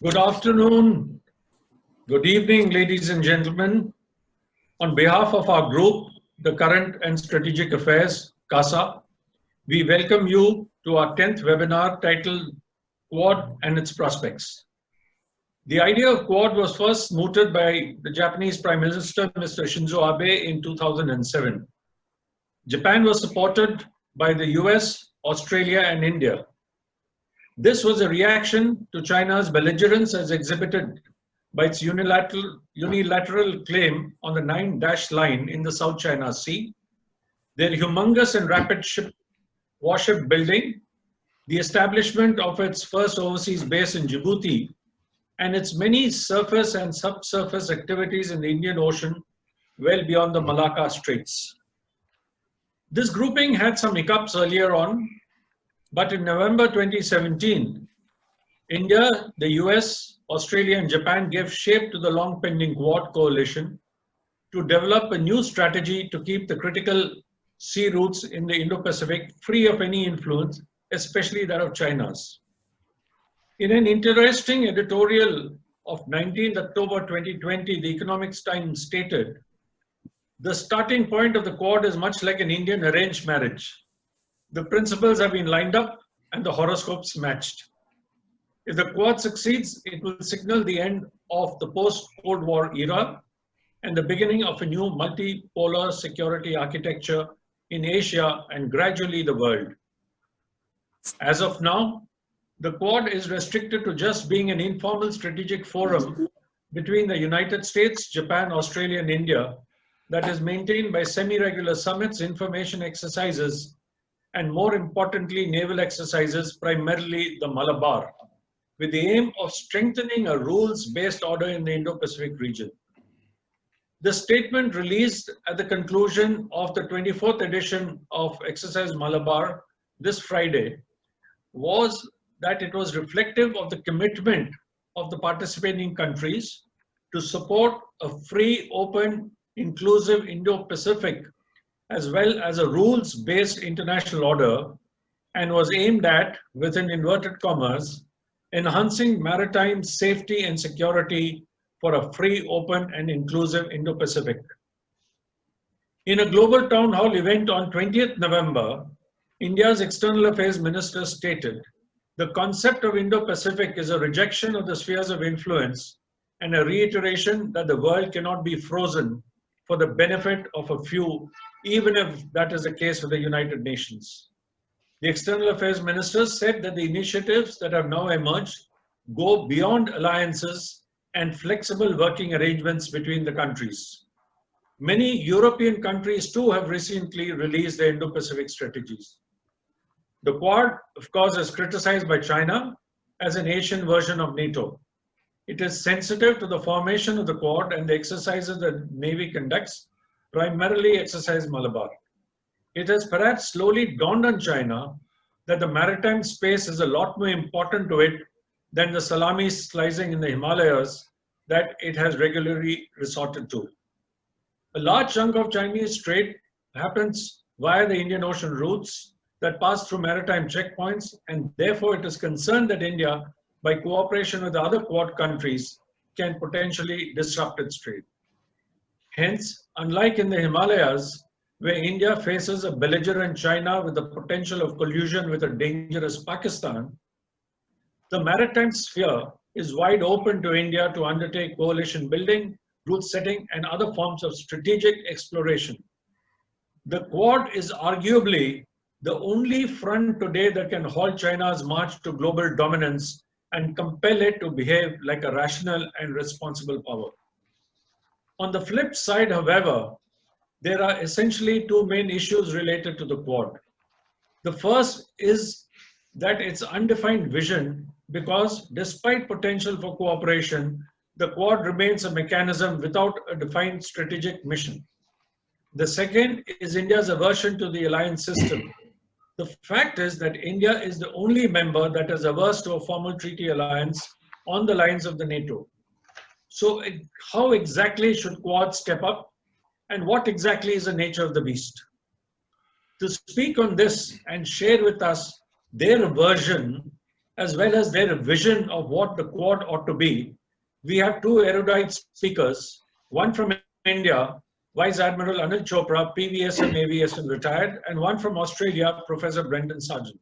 Good afternoon, good evening, ladies and gentlemen. On behalf of our group, the Current and Strategic Affairs, CASA, we welcome you to our 10th webinar titled Quad and its Prospects. The idea of Quad was first mooted by the Japanese Prime Minister, Mr. Shinzo Abe, in 2007. Japan was supported by the US, Australia, and India. This was a reaction to China's belligerence as exhibited by its unilateral claim on the 9-dash line in the South China Sea, their humongous and rapid warship building, the establishment of its first overseas base in Djibouti, and its many surface and subsurface activities in the Indian Ocean well beyond the Malacca Straits. This grouping had some hiccups earlier on, but in November 2017, India, the US, Australia, and Japan gave shape to the long-pending Quad coalition to develop a new strategy to keep the critical sea routes in the Indo-Pacific free of any influence, especially that of China's. In an interesting editorial of 19th October 2020, the Economics Times stated, "The starting point of the Quad is much like an Indian arranged marriage. The principles have been lined up and the horoscopes matched. If the Quad succeeds, it will signal the end of the post-Cold War era and the beginning of a new multipolar security architecture in Asia and gradually the world. As of now, the Quad is restricted to just being an informal strategic forum between the United States, Japan, Australia, and India that is maintained by semi-regular summits, information exercises, and more importantly, naval exercises, primarily the Malabar, with the aim of strengthening a rules-based order in the Indo-Pacific region." The statement released at the conclusion of the 24th edition of Exercise Malabar this Friday was that it was reflective of the commitment of the participating countries to support a free, open, inclusive Indo-Pacific as well as a rules-based international order, and was aimed at, within inverted commas, enhancing maritime safety and security for a free, open, and inclusive Indo-Pacific. In a global town hall event on 20th November, India's External Affairs Minister stated, "The concept of Indo-Pacific is a rejection of the spheres of influence and a reiteration that the world cannot be frozen for the benefit of a few, even if that is the case with the United Nations." The External Affairs Minister said that the initiatives that have now emerged go beyond alliances and flexible working arrangements between the countries. Many European countries too have recently released their Indo-Pacific strategies. The Quad, of course, is criticized by China as an Asian version of NATO. It is sensitive to the formation of the Quad and the exercises the Navy conducts, primarily Exercise Malabar. It has perhaps slowly dawned on China that the maritime space is a lot more important to it than the salami slicing in the Himalayas that it has regularly resorted to. A large chunk of Chinese trade happens via the Indian Ocean routes that pass through maritime checkpoints, and therefore it is concerned that India, by cooperation with other Quad countries, can potentially disrupt its trade. Hence, unlike in the Himalayas, where India faces a belligerent China with the potential of collusion with a dangerous Pakistan, the maritime sphere is wide open to India to undertake coalition building, route setting, and other forms of strategic exploration. The Quad is arguably the only front today that can halt China's march to global dominance and compel it to behave like a rational and responsible power. On the flip side, however, there are essentially two main issues related to the Quad. The first is that it's undefined vision, because despite potential for cooperation, the Quad remains a mechanism without a defined strategic mission. The second is India's aversion to the alliance system. The fact is that India is the only member that is averse to a formal treaty alliance on the lines of the NATO. So how exactly should Quad step up, and what exactly is the nature of the beast? To speak on this and share with us their version as well as their vision of what the Quad ought to be, we have two erudite speakers, one from India, Vice Admiral Anil Chopra, PVSM, AVSM retired, and one from Australia, Professor Brendan Sargeant.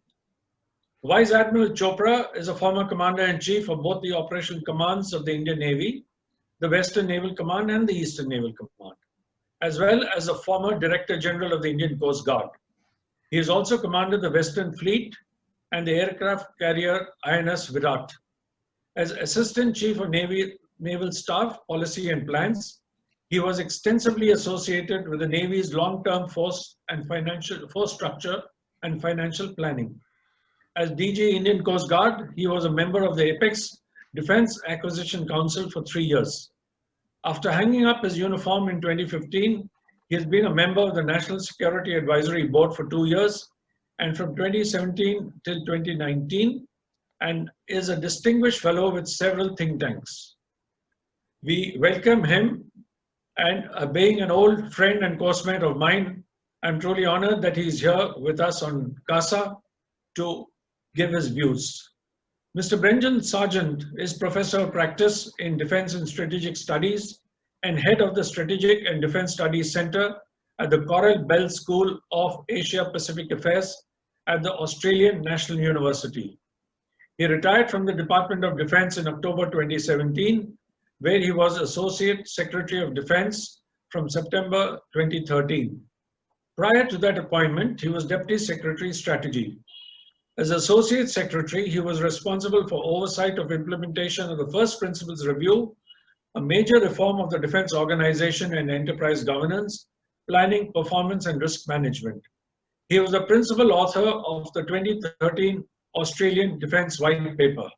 Vice Admiral Chopra is a former Commander-in-Chief of both the operational commands of the Indian Navy, the Western Naval Command and the Eastern Naval Command, as well as a former Director General of the Indian Coast Guard. He has also commanded the Western Fleet and the aircraft carrier INS Virat. As Assistant Chief of Naval Staff, Policy and Plans, he was extensively associated with the Navy's long-term force structure and financial planning. As DG Indian Coast Guard, he was a member of the Apex Defence Acquisition Council for 3 years. After hanging up his uniform in 2015, he has been a member of the National Security Advisory Board for 2 years, and from 2017 till 2019, and is a distinguished fellow with several think tanks. We welcome him, and being an old friend and coursemate of mine, I'm truly honored that he's here with us on CASA to give his views. Mr. Brendan Sargeant is Professor of Practice in Defense and Strategic Studies and Head of the Strategic and Defense Studies Center at the Coral Bell School of Asia Pacific Affairs at the Australian National University. He retired from the Department of Defense in October 2017, where he was Associate Secretary of Defense from September 2013. Prior to that appointment, he was Deputy Secretary Strategy. As Associate Secretary, he was responsible for oversight of implementation of the First Principles Review, a major reform of the defense organization and enterprise governance, planning, performance, and risk management. He was the principal author of the 2013 Australian Defense White Paper.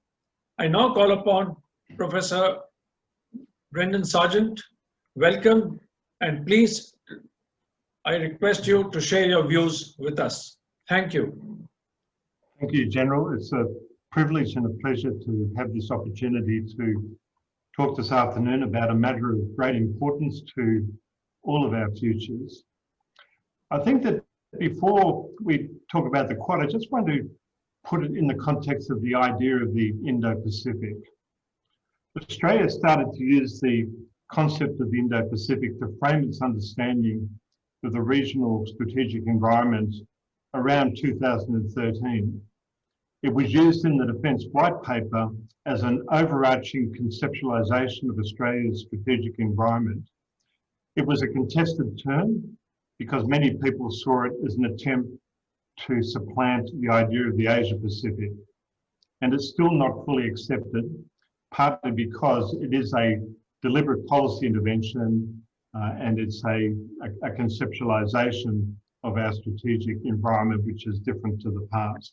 I now call upon Professor Brendan Sargeant. Welcome, and please, I request you to share your views with us. Thank you. Thank you, General. It's a privilege and a pleasure to have this opportunity to talk this afternoon about a matter of great importance to all of our futures. I think that before we talk about the Quad, I just want to put it in the context of the idea of the Indo-Pacific. Australia started to use the concept of the Indo-Pacific to frame its understanding of the regional strategic environment around 2013. It was used in the Defence White Paper as an overarching conceptualisation of Australia's strategic environment. It was a contested term because many people saw it as an attempt to supplant the idea of the Asia Pacific. And it's still not fully accepted, partly because it is a deliberate policy intervention and it's a conceptualisation of our strategic environment, which is different to the past.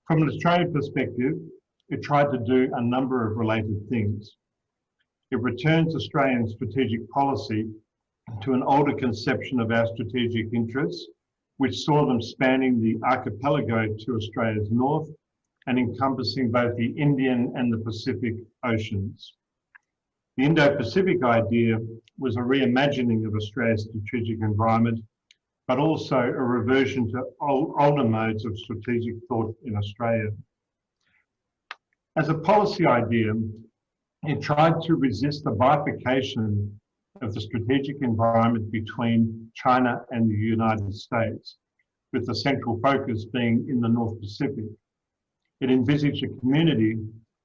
From an Australian perspective, it tried to do a number of related things. It returns Australian strategic policy to an older conception of our strategic interests, which saw them spanning the archipelago to Australia's north and encompassing both the Indian and the Pacific Oceans. The Indo-Pacific idea was a reimagining of Australia's strategic environment, but also a reversion to older modes of strategic thought in Australia. As a policy idea, it tried to resist the bifurcation of the strategic environment between China and the United States, with the central focus being in the North Pacific. It envisaged a community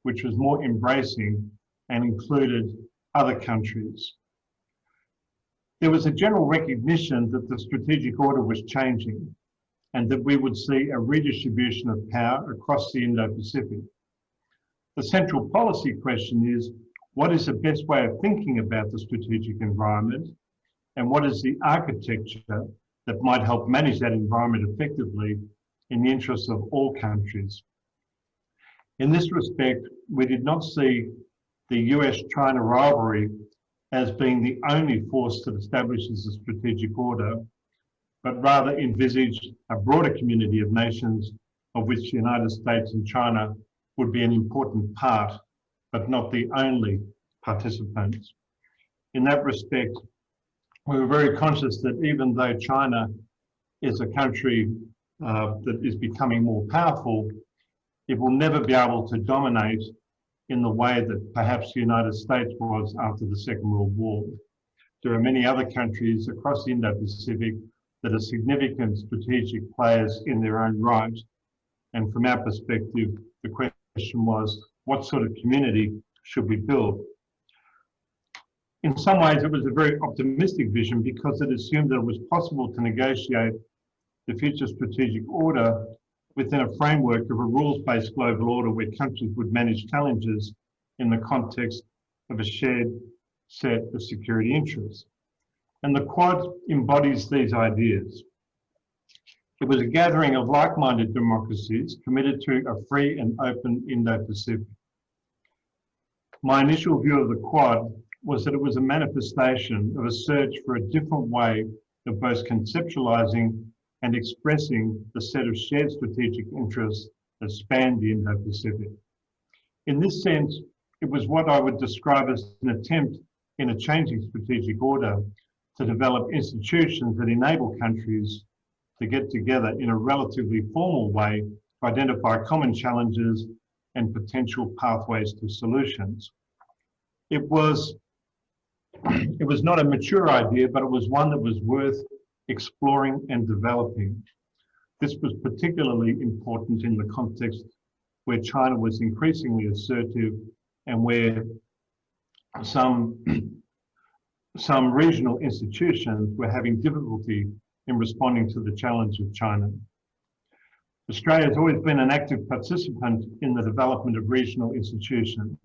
which was more embracing and included other countries. There was a general recognition that the strategic order was changing and that we would see a redistribution of power across the Indo-Pacific. The central policy question is, what is the best way of thinking about the strategic environment, and what is the architecture that might help manage that environment effectively in the interests of all countries? In this respect, we did not see the US-China rivalry as being the only force that establishes a strategic order, but rather envisaged a broader community of nations of which the United States and China would be an important part, but not the only participants. In that respect, we were very conscious that even though China is a country that is becoming more powerful, it will never be able to dominate in the way that perhaps the United States was after the Second World War. There are many other countries across the Indo-Pacific that are significant strategic players in their own right. And from our perspective, the question was, what sort of community should we build? In some ways, it was a very optimistic vision because it assumed that it was possible to negotiate the future strategic order within a framework of a rules-based global order where countries would manage challenges in the context of a shared set of security interests. And the Quad embodies these ideas. It was a gathering of like-minded democracies committed to a free and open Indo-Pacific. My initial view of the Quad was that it was a manifestation of a search for a different way of both conceptualizing and expressing the set of shared strategic interests that span the Indo-Pacific. In this sense, it was what I would describe as an attempt in a changing strategic order to develop institutions that enable countries to get together in a relatively formal way to identify common challenges and potential pathways to solutions. It was not a mature idea, but it was one that was worth exploring and developing. This was particularly important in the context where China was increasingly assertive and where some regional institutions were having difficulty in responding to the challenge of China. Australia has always been an active participant in the development of regional institutions.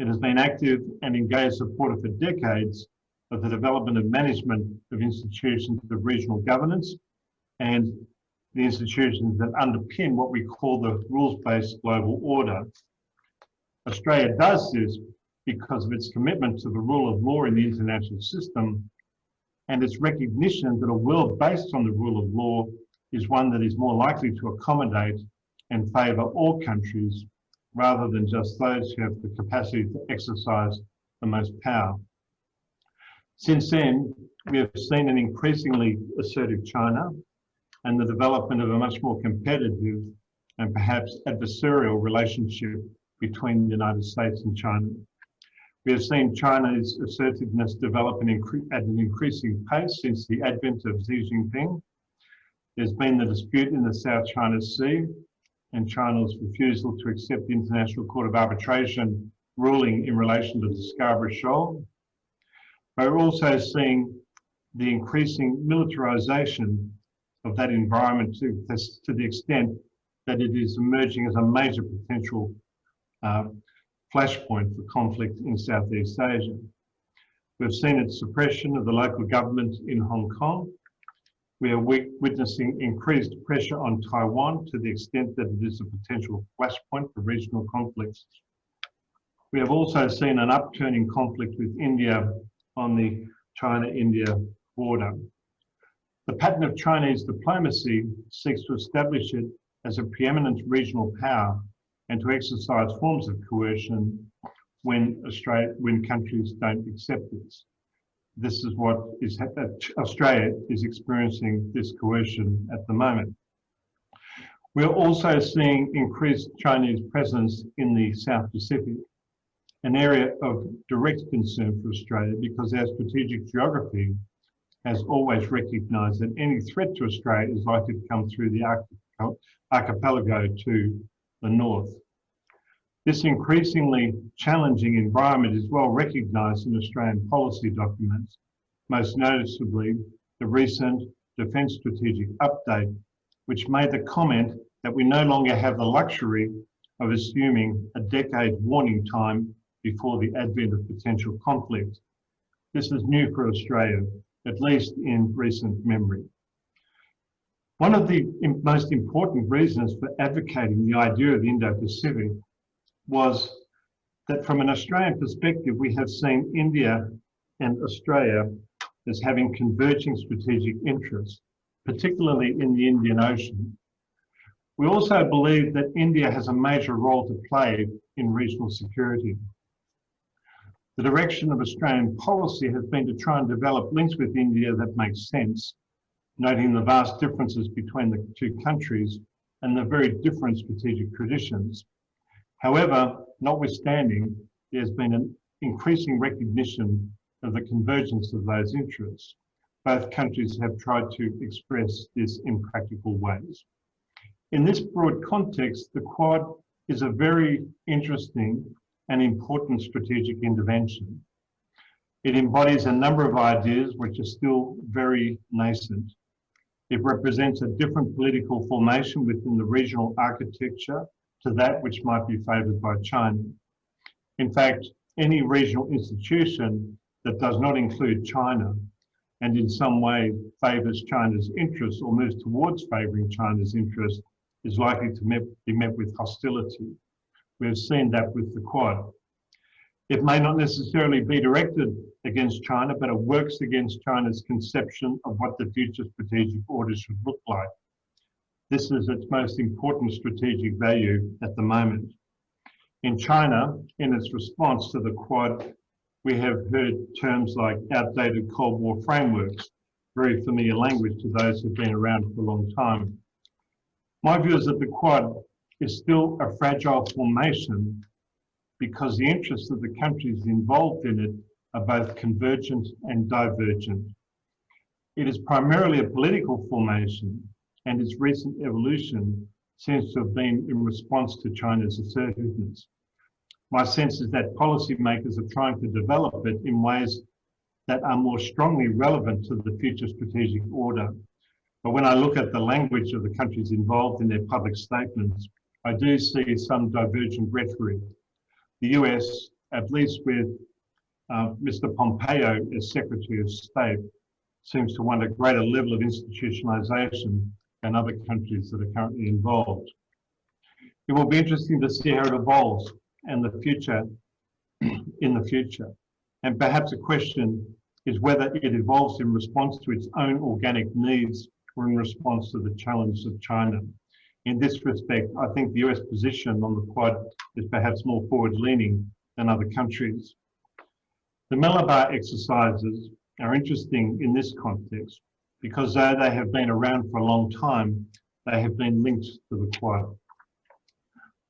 It has been active and engaged supporter for decades of the development and management of institutions of regional governance and the institutions that underpin what we call the rules-based global order. Australia does this because of its commitment to the rule of law in the international system and its recognition that a world based on the rule of law is one that is more likely to accommodate and favour all countries rather than just those who have the capacity to exercise the most power. Since then, we have seen an increasingly assertive China and the development of a much more competitive and perhaps adversarial relationship between the United States and China. We have seen China's assertiveness develop at an increasing pace since the advent of Xi Jinping. There's been the dispute in the South China Sea and China's refusal to accept the International Court of Arbitration ruling in relation to the Scarborough Shoal. But we're also seeing the increasing militarization of that environment to the extent that it is emerging as a major potential flashpoint for conflict in Southeast Asia. We've seen its suppression of the local government in Hong Kong. We are witnessing increased pressure on Taiwan to the extent that it is a potential flashpoint for regional conflicts. We have also seen an upturn in conflict with India on the China-India border. The pattern of Chinese diplomacy seeks to establish it as a preeminent regional power and to exercise forms of coercion when countries don't accept this. This is what Australia is experiencing, this coercion at the moment. We're also seeing increased Chinese presence in the South Pacific, an area of direct concern for Australia because our strategic geography has always recognised that any threat to Australia is likely to come through the archipelago to the north. This increasingly challenging environment is well recognised in Australian policy documents, most noticeably the recent Defence Strategic Update, which made the comment that we no longer have the luxury of assuming a decade warning time before the advent of potential conflict. This is new for Australia, at least in recent memory. One of the most important reasons for advocating the idea of the Indo-Pacific was that from an Australian perspective, we have seen India and Australia as having converging strategic interests, particularly in the Indian Ocean. We also believe that India has a major role to play in regional security. The direction of Australian policy has been to try and develop links with India that make sense, noting the vast differences between the two countries and the very different strategic traditions. However, notwithstanding, there's been an increasing recognition of the convergence of those interests. Both countries have tried to express this in practical ways. In this broad context, the Quad is a very interesting and important strategic intervention. It embodies a number of ideas which are still very nascent. It represents a different political formation within the regional architecture to that which might be favoured by China. In fact, any regional institution that does not include China and in some way favours China's interests or moves towards favouring China's interests is likely to be met with hostility. We have seen that with the Quad. It may not necessarily be directed against China, but it works against China's conception of what the future strategic order should look like. This is its most important strategic value at the moment. In China, in its response to the Quad, we have heard terms like outdated Cold War frameworks, very familiar language to those who've been around for a long time. My view is that the Quad is still a fragile formation because the interests of the countries involved in it are both convergent and divergent. It is primarily a political formation, and its recent evolution seems to have been in response to China's assertiveness. My sense is that policymakers are trying to develop it in ways that are more strongly relevant to the future strategic order. But when I look at the language of the countries involved in their public statements, I do see some divergent rhetoric. The US, at least with Mr. Pompeo as Secretary of State, seems to want a greater level of institutionalization than other countries that are currently involved. It will be interesting to see how it evolves and the future in the future. And perhaps a question is whether it evolves in response to its own organic needs or in response to the challenge of China. In this respect, I think the US position on the Quad is perhaps more forward-leaning than other countries. The Malabar exercises are interesting in this context because though they have been around for a long time, they have been linked to the Quad.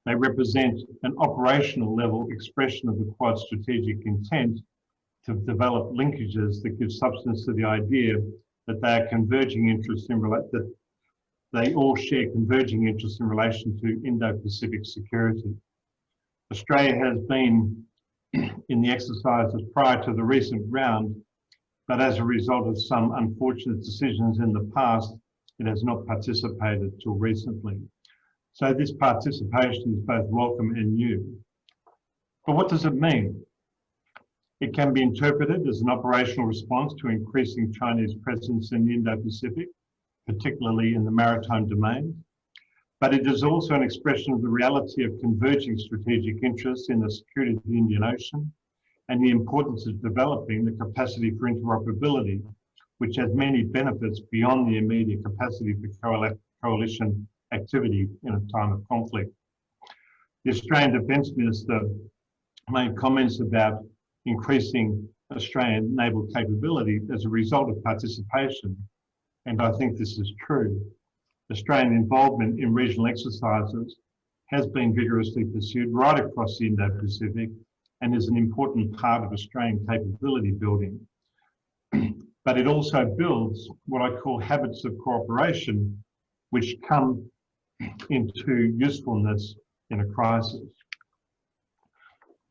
They represent an operational level expression of the Quad's strategic intent to develop linkages that give substance to the idea that they are converging interests that they all share converging interests in relation to Indo-Pacific security. Australia has been in the exercises prior to the recent round, but as a result of some unfortunate decisions in the past, it has not participated till recently. So this participation is both welcome and new. But what does it mean? It can be interpreted as an operational response to increasing Chinese presence in the Indo-Pacific, particularly in the maritime domain. But it is also an expression of the reality of converging strategic interests in the security of the Indian Ocean and the importance of developing the capacity for interoperability, which has many benefits beyond the immediate capacity for coalition activity in a time of conflict. The Australian Defence Minister made comments about increasing Australian naval capability as a result of participation, and I think this is true. Australian involvement in regional exercises has been vigorously pursued right across the Indo-Pacific and is an important part of Australian capability building. But it also builds what I call habits of cooperation, which come into usefulness in a crisis.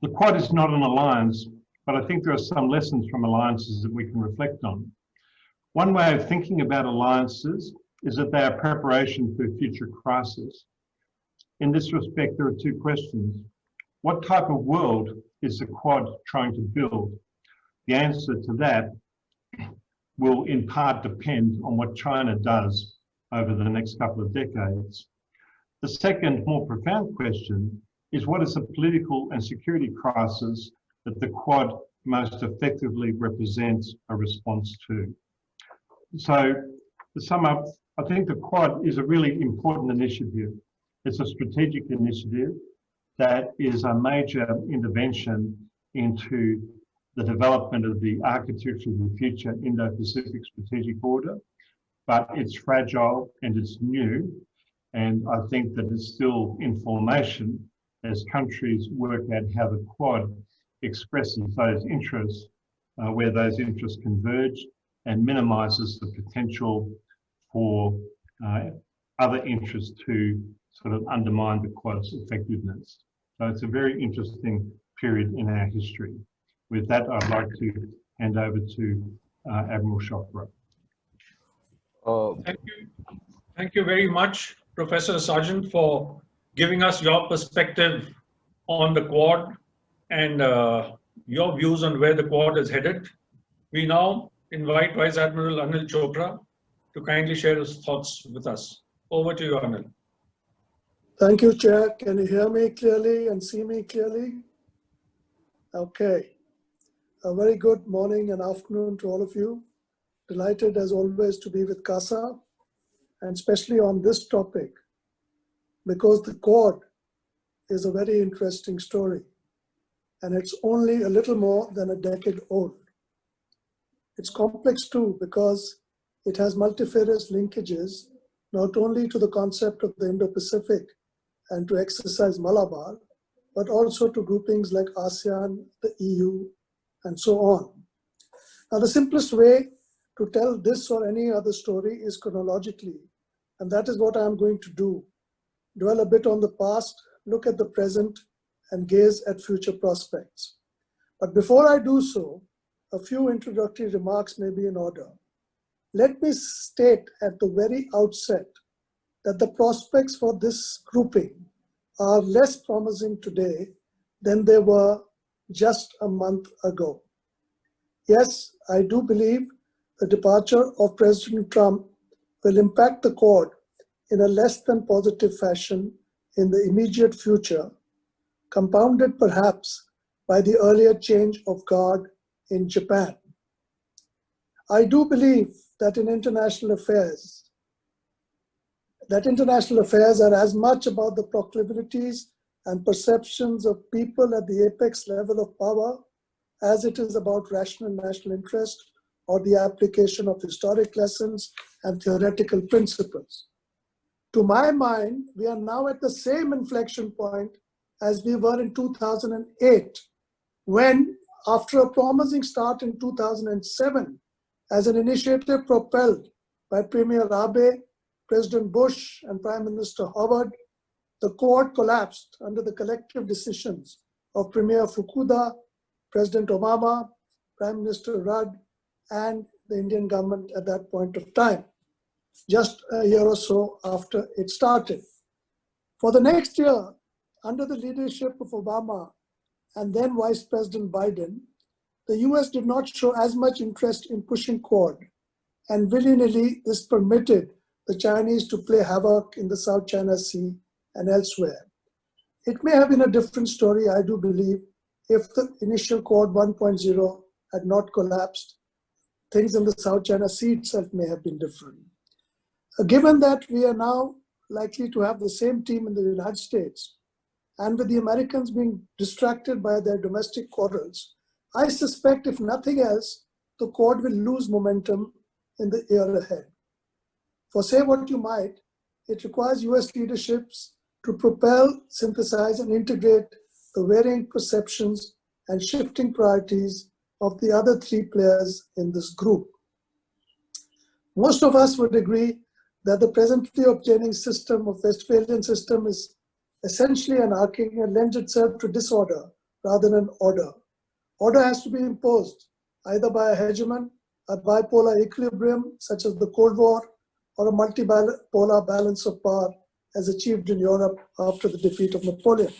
The Quad is not an alliance, but I think there are some lessons from alliances that we can reflect on. One way of thinking about alliances is that they are preparation for future crisis. In this respect, there are two questions. What type of world is the Quad trying to build? The answer to that will in part depend on what China does over the next couple of decades. The second, more profound question is what is the political and security crisis that the Quad most effectively represents a response to? So to sum up, I think the Quad is a really important initiative. It's a strategic initiative that is a major intervention into the development of the architecture of the future Indo-Pacific strategic order, but it's fragile and it's new. And I think that it's still in formation as countries work out how the Quad expresses those interests, where those interests converge, and minimises the potential for other interests to sort of undermine the Quad's effectiveness. So it's a very interesting period in our history. With that, I'd like to hand over to Admiral Chopra. Thank you. Thank you very much, Professor Sargeant, for giving us your perspective on the Quad and your views on where the Quad is headed. We now invite Vice Admiral Anil Chopra to kindly share his thoughts with us. Over to you, Anil. Thank you, Chair. Can you hear me clearly and see me clearly? Okay. A very good morning and afternoon to all of you. Delighted as always to be with CASA, and especially on this topic, because the Quad is a very interesting story, and it's only a little more than a decade old. It's complex too, because it has multifarious linkages, not only to the concept of the Indo-Pacific and to exercise Malabar, but also to groupings like ASEAN, the EU, and so on. Now, the simplest way to tell this or any other story is chronologically, and that is what I'm going to do. Dwell a bit on the past, look at the present, and gaze at future prospects. But before I do so, a few introductory remarks may be in order. Let me state at the very outset that the prospects for this grouping are less promising today than they were just a month ago. Yes, I do believe the departure of President Trump will impact the Quad in a less than positive fashion in the immediate future, compounded perhaps by the earlier change of guard in Japan. I do believe that international affairs are as much about the proclivities and perceptions of people at the apex level of power as it is about rational national interest or the application of historic lessons and theoretical principles. To my mind, we are now at the same inflection point as we were in 2008, when, after a promising start in 2007, as an initiative propelled by Premier Abe, President Bush, and Prime Minister Howard, the Quad collapsed under the collective decisions of Premier Fukuda, President Obama, Prime Minister Rudd, and the Indian government at that point of time, just a year or so after it started. For the next year, under the leadership of Obama and then Vice President Biden, the US did not show as much interest in pushing Quad, and willy-nilly this permitted the Chinese to play havoc in the South China Sea and elsewhere. It may have been a different story, I do believe, if the initial Quad 1.0 had not collapsed. Things in the South China Sea itself may have been different. Given that we are now likely to have the same team in the United States, and with the Americans being distracted by their domestic quarrels, I suspect, if nothing else, the Quad will lose momentum in the year ahead. For say what you might, it requires US leaderships to propel, synthesize, and integrate the varying perceptions and shifting priorities of the other three players in this group. Most of us would agree that the presently obtaining system of Westphalian system is essentially anarchic and lends itself to disorder rather than order. Order has to be imposed either by a hegemon, a bipolar equilibrium such as the Cold War, or a multipolar balance of power as achieved in Europe after the defeat of Napoleon.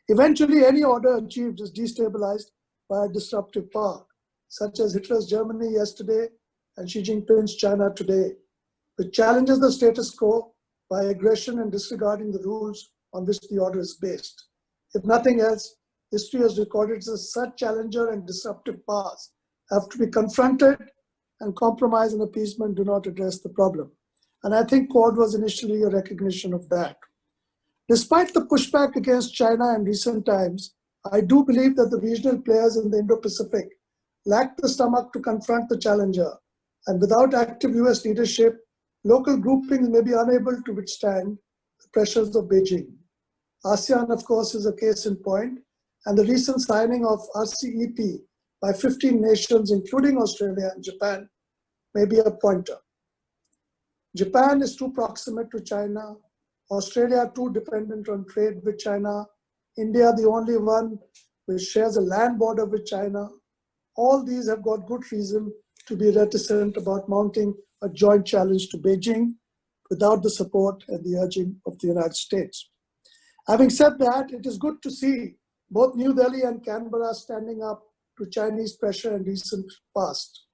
Eventually, any order achieved is destabilized by a disruptive power, such as Hitler's Germany yesterday and Xi Jinping's China today, which challenges the status quo by aggression and disregarding the rules on which the order is based. If nothing else, history has recorded that such challenger and disruptive powers have to be confronted, and compromise and appeasement do not address the problem. And I think Quad was initially a recognition of that. Despite the pushback against China in recent times, I do believe that the regional players in the Indo-Pacific lack the stomach to confront the challenger, and without active US leadership, local groupings may be unable to withstand pressures of Beijing. ASEAN, of course, is a case in point, and the recent signing of RCEP by 15 nations, including Australia and Japan, may be a pointer. Japan is too proximate to China, Australia too dependent on trade with China, India the only one which shares a land border with China. All these have got good reason to be reticent about mounting a joint challenge to Beijing without the support and the urging of the United States. Having said that, it is good to see both New Delhi and Canberra standing up to Chinese pressure in recent past.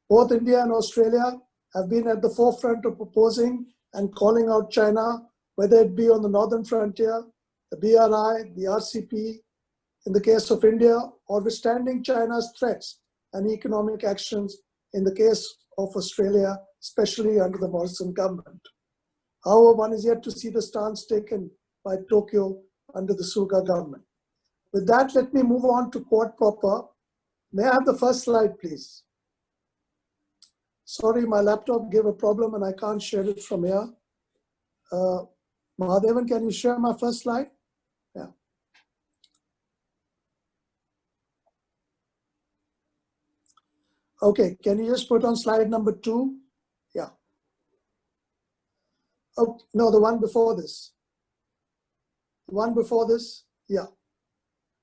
Both India and Australia have been at the forefront of opposing and calling out China, whether it be on the northern frontier, the BRI, the RCP, in the case of India, or withstanding China's threats and economic actions in the case of Australia, especially under the Morrison government. However, one is yet to see the stance taken by Tokyo under the Suga government. With that, let me move on to Quad proper. May I have the first slide, please? Sorry, my laptop gave a problem and I can't share it from here. Mahadevan, can you share my first slide? Yeah. Okay, can you just put on slide number 2? Yeah. Oh, no, the one before this. The one before this, yeah.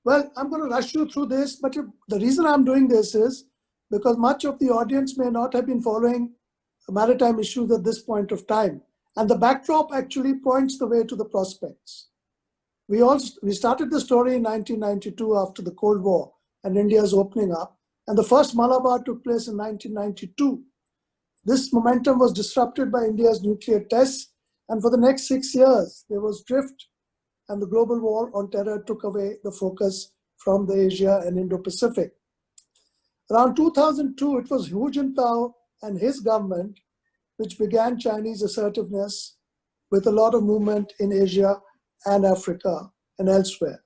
Well, I'm going to rush you through this, but the reason I'm doing this is because much of the audience may not have been following maritime issues at this point of time. And the backdrop actually points the way to the prospects. We started the story in 1992 after the Cold War and India's opening up. And the first Malabar took place in 1992. This momentum was disrupted by India's nuclear tests. And for the next 6 years, there was drift, and the global war on terror took away the focus from the Asia and Indo-Pacific. Around 2002, it was Hu Jintao and his government which began Chinese assertiveness with a lot of movement in Asia and Africa and elsewhere.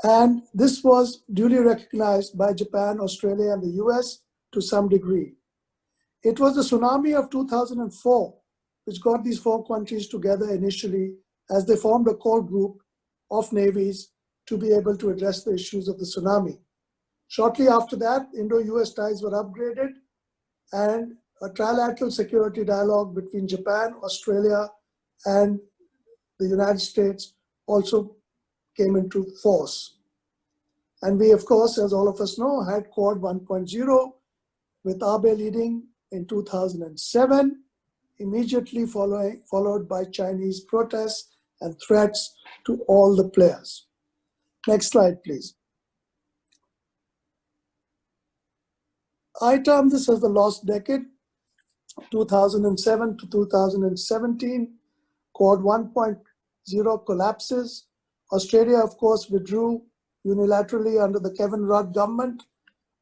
And this was duly recognized by Japan, Australia, and the US to some degree. It was the tsunami of 2004 which got these 4 countries together initially as they formed a core group of navies to be able to address the issues of the tsunami. Shortly after that, Indo-US ties were upgraded and a trilateral security dialogue between Japan, Australia, and the United States also came into force. And we, of course, as all of us know, had Quad 1.0 with Abe leading in 2007, immediately followed by Chinese protests and threats to all the players. Next slide, please. I term this as the lost decade, 2007 to 2017. Quad 1.0 collapses. Australia, of course, withdrew unilaterally under the Kevin Rudd government,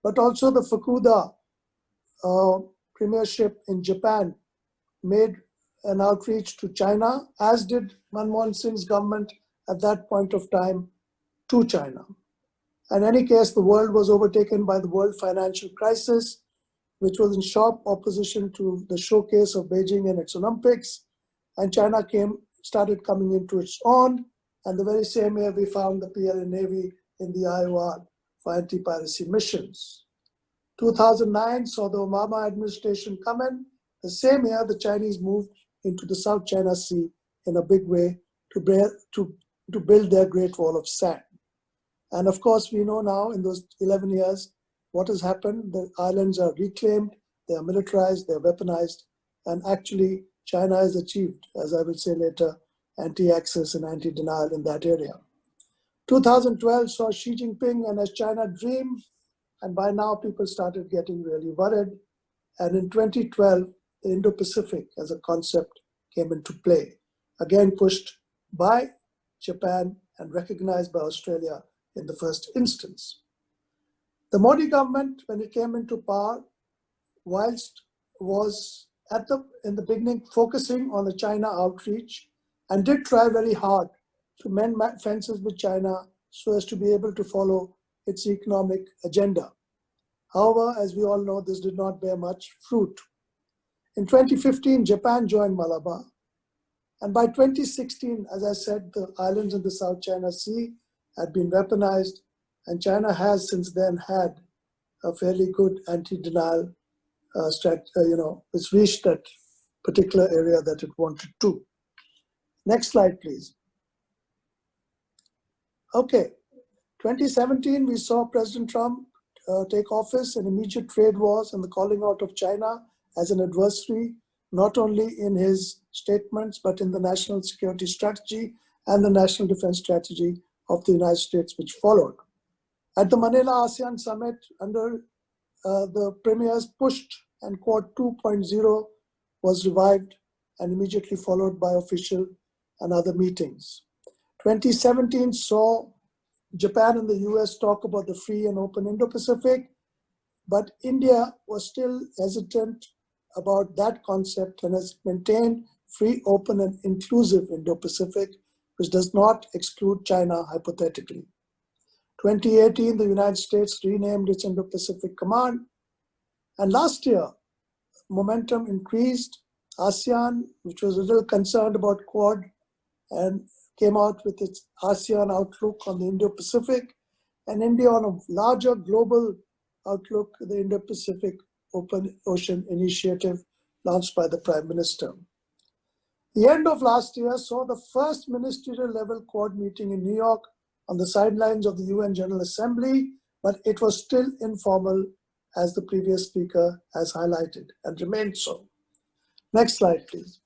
but also the Fukuda premiership in Japan made an outreach to China, as did Manmohan Singh's government at that point of time to China. In any case, the world was overtaken by the world financial crisis, which was in sharp opposition to the showcase of Beijing and its Olympics. And China started coming into its own. And the very same year, we found the PLA Navy in the IOR for anti-piracy missions. 2009 saw the Obama administration come in. The same year, the Chinese moved into the South China Sea in a big way to build their Great Wall of Sand. And of course, we know now in those 11 years, what has happened. The islands are reclaimed, they are militarized, they are weaponized, and actually China has achieved, as I will say later, anti-access and anti-denial in that area. 2012 saw Xi Jinping and as China dreamed, and by now people started getting really worried. And in 2012, the Indo-Pacific as a concept came into play, again pushed by Japan and recognized by Australia in the first instance. The Modi government, when it came into power, whilst was in the beginning focusing on the China outreach and did try very hard to mend fences with China so as to be able to follow its economic agenda. However, as we all know, this did not bear much fruit. In 2015, Japan joined Malabar, And by 2016, as I said, the islands in the South China Sea had been weaponized, and China has since then had a fairly good anti-denial strategy. It's reached that particular area that it wanted to. Next slide, please. Okay, 2017, we saw President Trump take office and immediate trade wars and the calling out of China as an adversary, not only in his statements, but in the national security strategy and the national defense strategy of the United States, which followed. At the Manila ASEAN Summit, under the premiers pushed, and Quad 2.0 was revived and immediately followed by official and other meetings. 2017 saw Japan and the US talk about the free and open Indo-Pacific, but India was still hesitant about that concept and has maintained free, open, and inclusive Indo-Pacific, which does not exclude China hypothetically. 2018, the United States renamed its Indo-Pacific Command, and last year, momentum increased. ASEAN, which was a little concerned about Quad, and came out with its ASEAN outlook on the Indo-Pacific, and India on a larger global outlook, the Indo-Pacific Open Ocean Initiative launched by the Prime Minister. The end of last year saw the first ministerial level Quad meeting in New York on the sidelines of the UN General Assembly, but it was still informal, as the previous speaker has highlighted, and remained so. Next slide, please.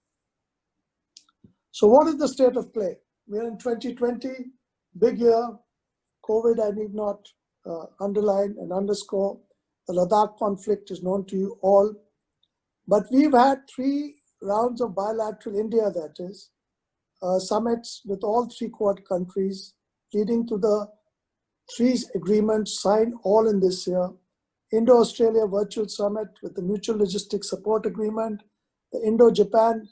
So what is the state of play? We are in 2020, big year. COVID, I need not underline and underscore. The Ladakh conflict is known to you all. But we've had 3 rounds of bilateral, India that is, summits with all 3 Quad countries, leading to the 3 agreements signed all in this year. Indo-Australia Virtual Summit with the Mutual Logistics Support Agreement, the Indo-Japan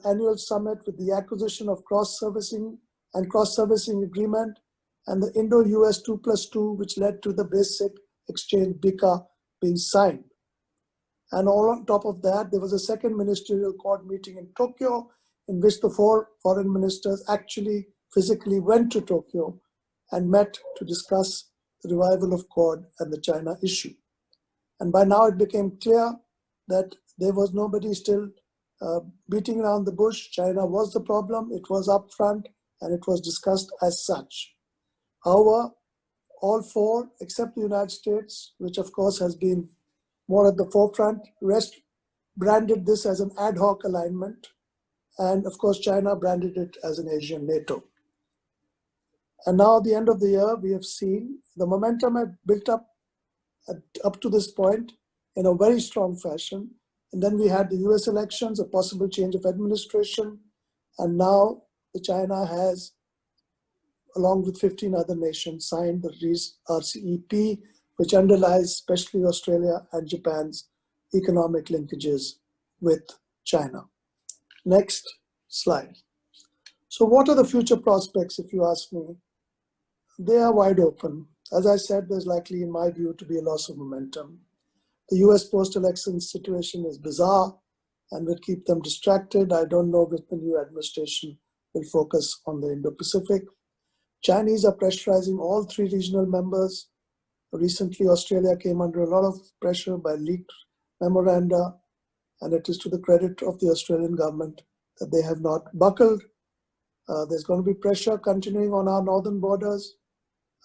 Annual Summit with the acquisition of cross-servicing agreement, and the Indo-US 2+2, which led to the basic exchange BICA being signed. And all on top of that, there was a second ministerial Quad meeting in Tokyo, in which the 4 foreign ministers actually physically went to Tokyo and met to discuss the revival of Quad and the China issue. And by now it became clear that there was nobody still beating around the bush. China was the problem, it was upfront, and it was discussed as such. However, all 4, except the United States, which of course has been more at the forefront, rest branded this as an ad hoc alignment. And of course, China branded it as an Asian NATO. And now at the end of the year, we have seen the momentum had built up to this point in a very strong fashion. And then we had the US elections, a possible change of administration. And now China has, along with 15 other nations, signed the RCEP, which underlies especially Australia and Japan's economic linkages with China. Next slide. So what are the future prospects, if you ask me? They are wide open. As I said, there's likely, in my view, to be a loss of momentum. The US post-election situation is bizarre and will keep them distracted. I don't know if the new administration will focus on the Indo-Pacific. Chinese are pressurizing all 3 regional members. Recently, Australia came under a lot of pressure by leaked memoranda, and it is to the credit of the Australian government that they have not buckled. There's going to be pressure continuing on our northern borders.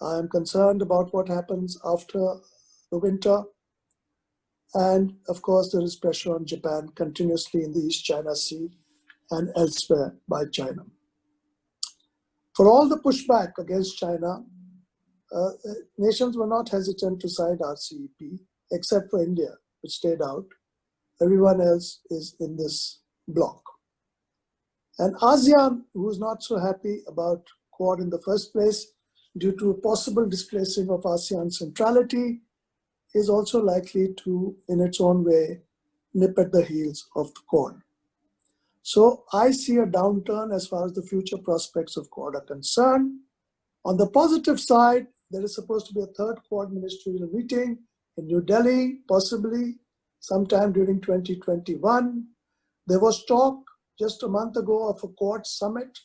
I am concerned about what happens after the winter. And of course, there is pressure on Japan continuously in the East China Sea and elsewhere by China. For all the pushback against China, nations were not hesitant to sign RCEP, except for India, which stayed out. Everyone else is in this block. And ASEAN, who is not so happy about Quad in the first place, due to a possible displacing of ASEAN centrality, is also likely to, in its own way, nip at the heels of the Quad. So I see a downturn as far as the future prospects of Quad are concerned. On the positive side, there is supposed to be a 3rd Quad ministerial meeting in New Delhi, possibly sometime during 2021. There was talk just a month ago of a Quad summit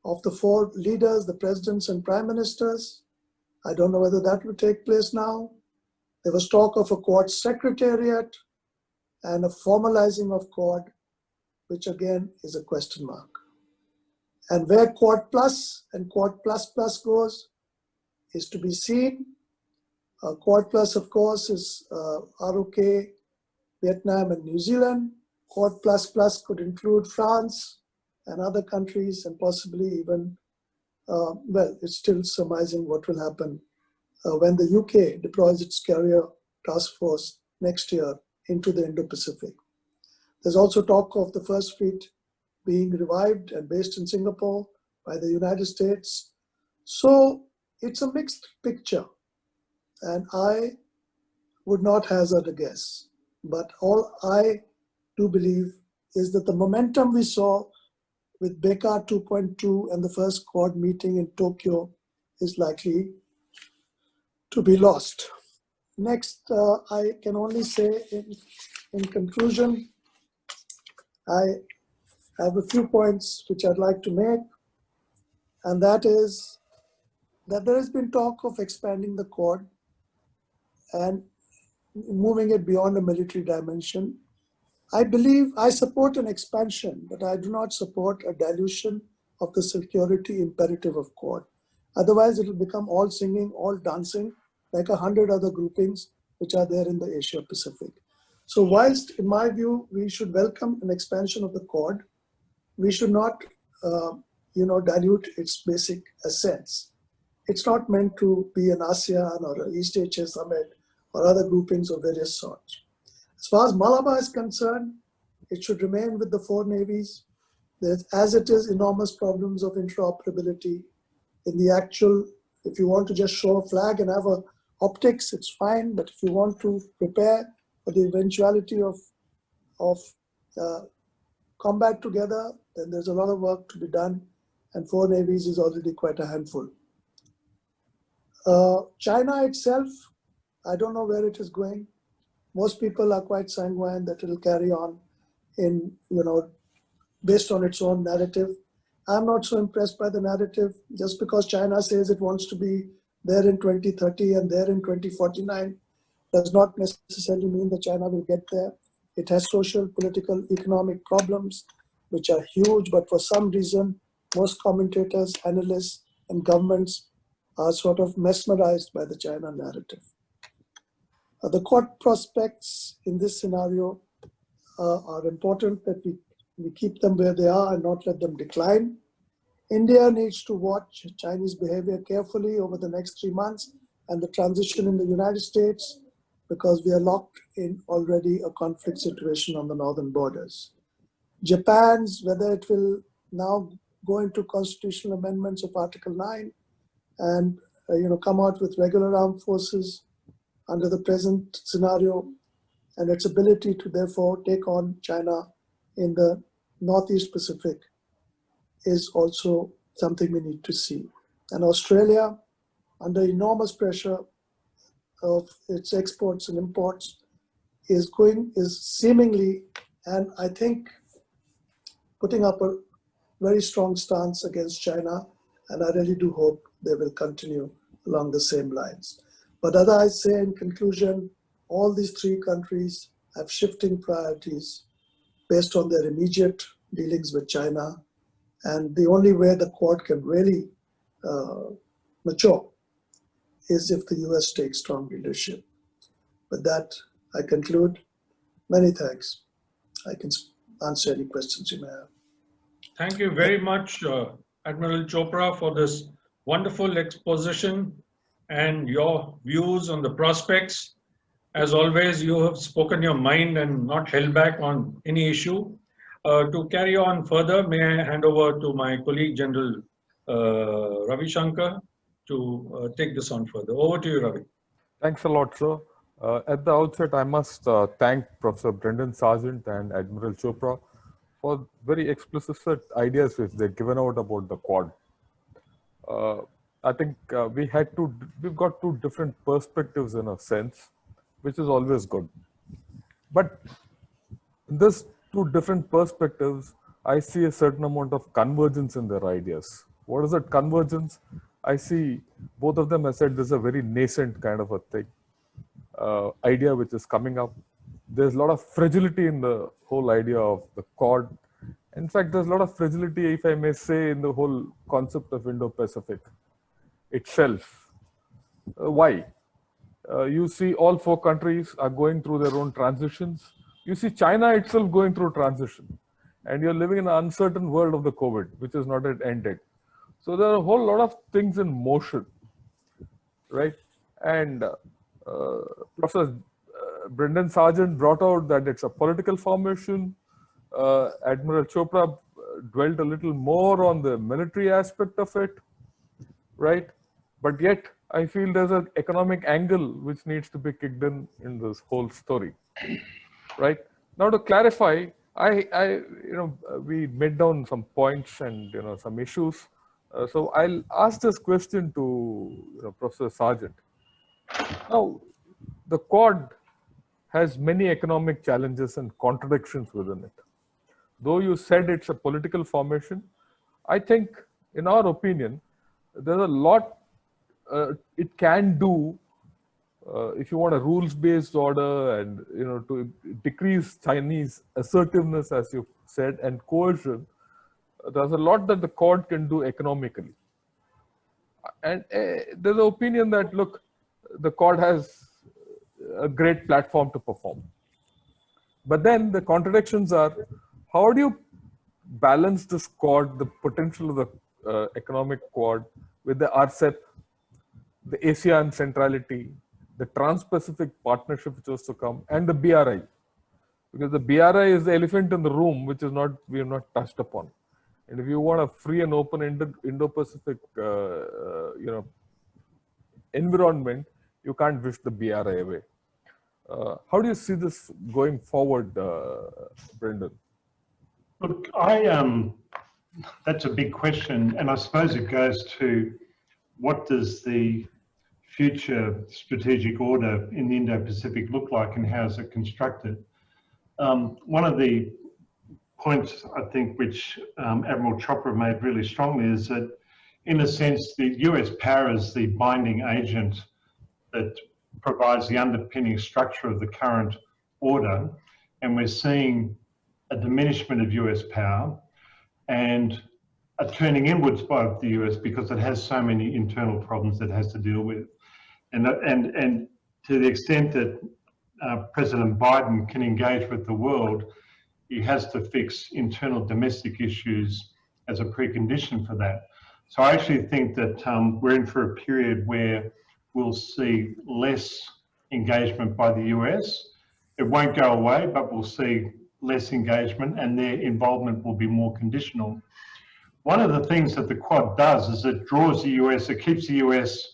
of the 4 leaders, the presidents and prime ministers. I don't know whether that will take place now. There was talk of a Quad secretariat and a formalizing of Quad, which again is a question mark. And where Quad Plus and Quad Plus Plus goes is to be seen. Quad Plus, of course, is ROK, Vietnam and New Zealand. Quad Plus Plus could include France and other countries, and possibly even, well, it's still surmising what will happen when the UK deploys its carrier task force next year into the Indo-Pacific. There's also talk of the First Fleet being revived and based in Singapore by the United States. So it's a mixed picture, and I would not hazard a guess. But all I do believe is that the momentum we saw with BECA 2.2 and the first Quad meeting in Tokyo is likely to be lost. Next, I can only say in conclusion, I have a few points which I'd like to make, and that is that there has been talk of expanding the Quad and moving it beyond a military dimension. I support an expansion, but I do not support a dilution of the security imperative of Quad. Otherwise, it will become all singing, all dancing, like 100 other groupings which are there in the Asia Pacific. So whilst, in my view, we should welcome an expansion of the Quad, we should not dilute its basic essence. It's not meant to be an ASEAN or an East Asia Summit or other groupings of various sorts. As far as Malabar is concerned, it should remain with the 4 navies. There's, as it is, enormous problems of interoperability. In the actual, if you want to just show a flag and have a optics, it's fine. But if you want to prepare for the eventuality of combat together, then there's a lot of work to be done. And 4 navies is already quite a handful. China itself, I don't know where it is going. Most people are quite sanguine that it will carry on in, based on its own narrative. I'm not so impressed by the narrative. Just because China says it wants to be there in 2030 and there in 2049 does not necessarily mean that China will get there. It has social, political, economic problems, which are huge, but for some reason, most commentators, analysts, and governments are sort of mesmerized by the China narrative. The Quad prospects in this scenario are important that we keep them where they are and not let them decline. India needs to watch Chinese behavior carefully over the next 3 months and the transition in the United States, because we are locked in already a conflict situation on the northern borders. Japan's, whether it will now go into constitutional amendments of Article 9 and come out with regular armed forces under the present scenario, and its ability to therefore take on China in the Northeast Pacific is also something we need to see. And Australia, under enormous pressure of its exports and imports, is seemingly, and I think, putting up a very strong stance against China, and I really do hope they will continue along the same lines. But as I say in conclusion, all these 3 countries have shifting priorities based on their immediate dealings with China. And the only way the Quad can really mature is if the US takes strong leadership. With that, I conclude. Many thanks. I can answer any questions you may have. Thank you very much, Admiral Chopra, for this wonderful exposition and your views on the prospects. As always, you have spoken your mind and not held back on any issue. To carry on further, may I hand over to my colleague, General Ravi Shankar, to take this on further. Over to you, Ravi. Thanks a lot, sir. At the outset, I must thank Professor Brendan Sargeant and Admiral Chopra for very explicit ideas which they've given out about the Quad. I think we've got 2 different perspectives in a sense, which is always good. But this 2 different perspectives I see a certain amount of convergence in their ideas. What is that convergence? I see both of them have said this is a very nascent kind of a thing, idea which is coming up. There's a lot of fragility in the whole idea of the Quad. In fact, there's a lot of fragility, if I may say, in the whole concept of Indo-Pacific itself. Why? You see all 4 countries are going through their own transitions. You see China itself going through transition. And you're living in an uncertain world of the COVID, which is not yet ended. So there are a whole lot of things in motion, right? And Professor Brendan Sargeant brought out that it's a political formation. Admiral Chopra dwelt a little more on the military aspect of it, right? But yet, I feel there's an economic angle which needs to be kicked in this whole story, right? Now, to clarify, we made down some points and some issues. So I'll ask this question to Professor Sargeant. Now, the Quad has many economic challenges and contradictions within it. Though you said it's a political formation, I think, in our opinion, there's a lot it can do if you want a rules-based order and to decrease Chinese assertiveness, as you said, and coercion. There's a lot that the Quad can do economically. And there's an opinion that, look, the Quad has a great platform to perform. But then the contradictions are, how do you balance this Quad, the potential of the economic Quad, with the RCEP, the ASEAN centrality, the Trans-Pacific partnership which was to come, and the BRI? Because the BRI is the elephant in the room, which is we have not touched upon. And if you want a free and open Indo-Pacific, environment, you can't wish the BRI away. How do you see this going forward, Brendan? Look, that's a big question, and I suppose it goes to what does the future strategic order in the Indo-Pacific look like, and how is it constructed? One of the points, I think, which Admiral Chopra made really strongly is that, in a sense, the US power is the binding agent that provides the underpinning structure of the current order, and we're seeing a diminishment of US power and a turning inwards by the US because it has so many internal problems it has to deal with. And to the extent that President Biden can engage with the world, he has to fix internal domestic issues as a precondition for that. So I actually think that we're in for a period where we'll see less engagement by the US. It won't go away, but we'll see less engagement, and their involvement will be more conditional. One of the things that the Quad does is it draws the US, it keeps the US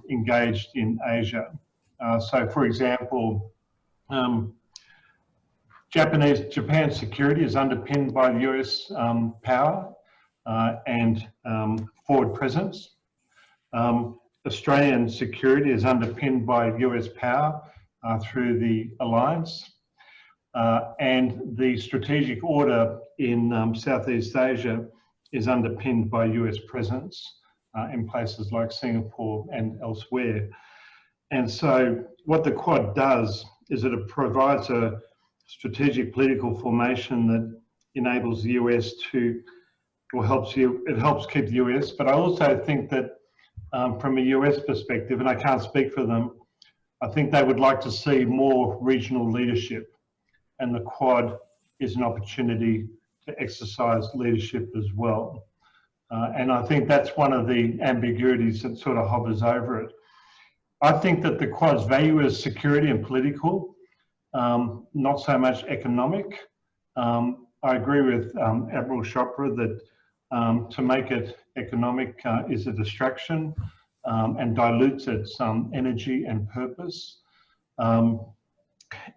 engaged in Asia. So for example, Japan's security is underpinned by the US power and forward presence. Australian security is underpinned by US power through the alliance. And the strategic order in Southeast Asia is underpinned by US presence in places like Singapore and elsewhere. And so what the Quad does is that it provides a strategic political formation that enables the US to, or it helps keep the US. But I also think that from a US perspective, and I can't speak for them, I think they would like to see more regional leadership. And the Quad is an opportunity to exercise leadership as well. And I think that's one of the ambiguities that sort of hovers over it. I think that the Quad's value is security and political, not so much economic. I agree with Admiral Chopra that to make it economic is a distraction and dilutes its energy and purpose.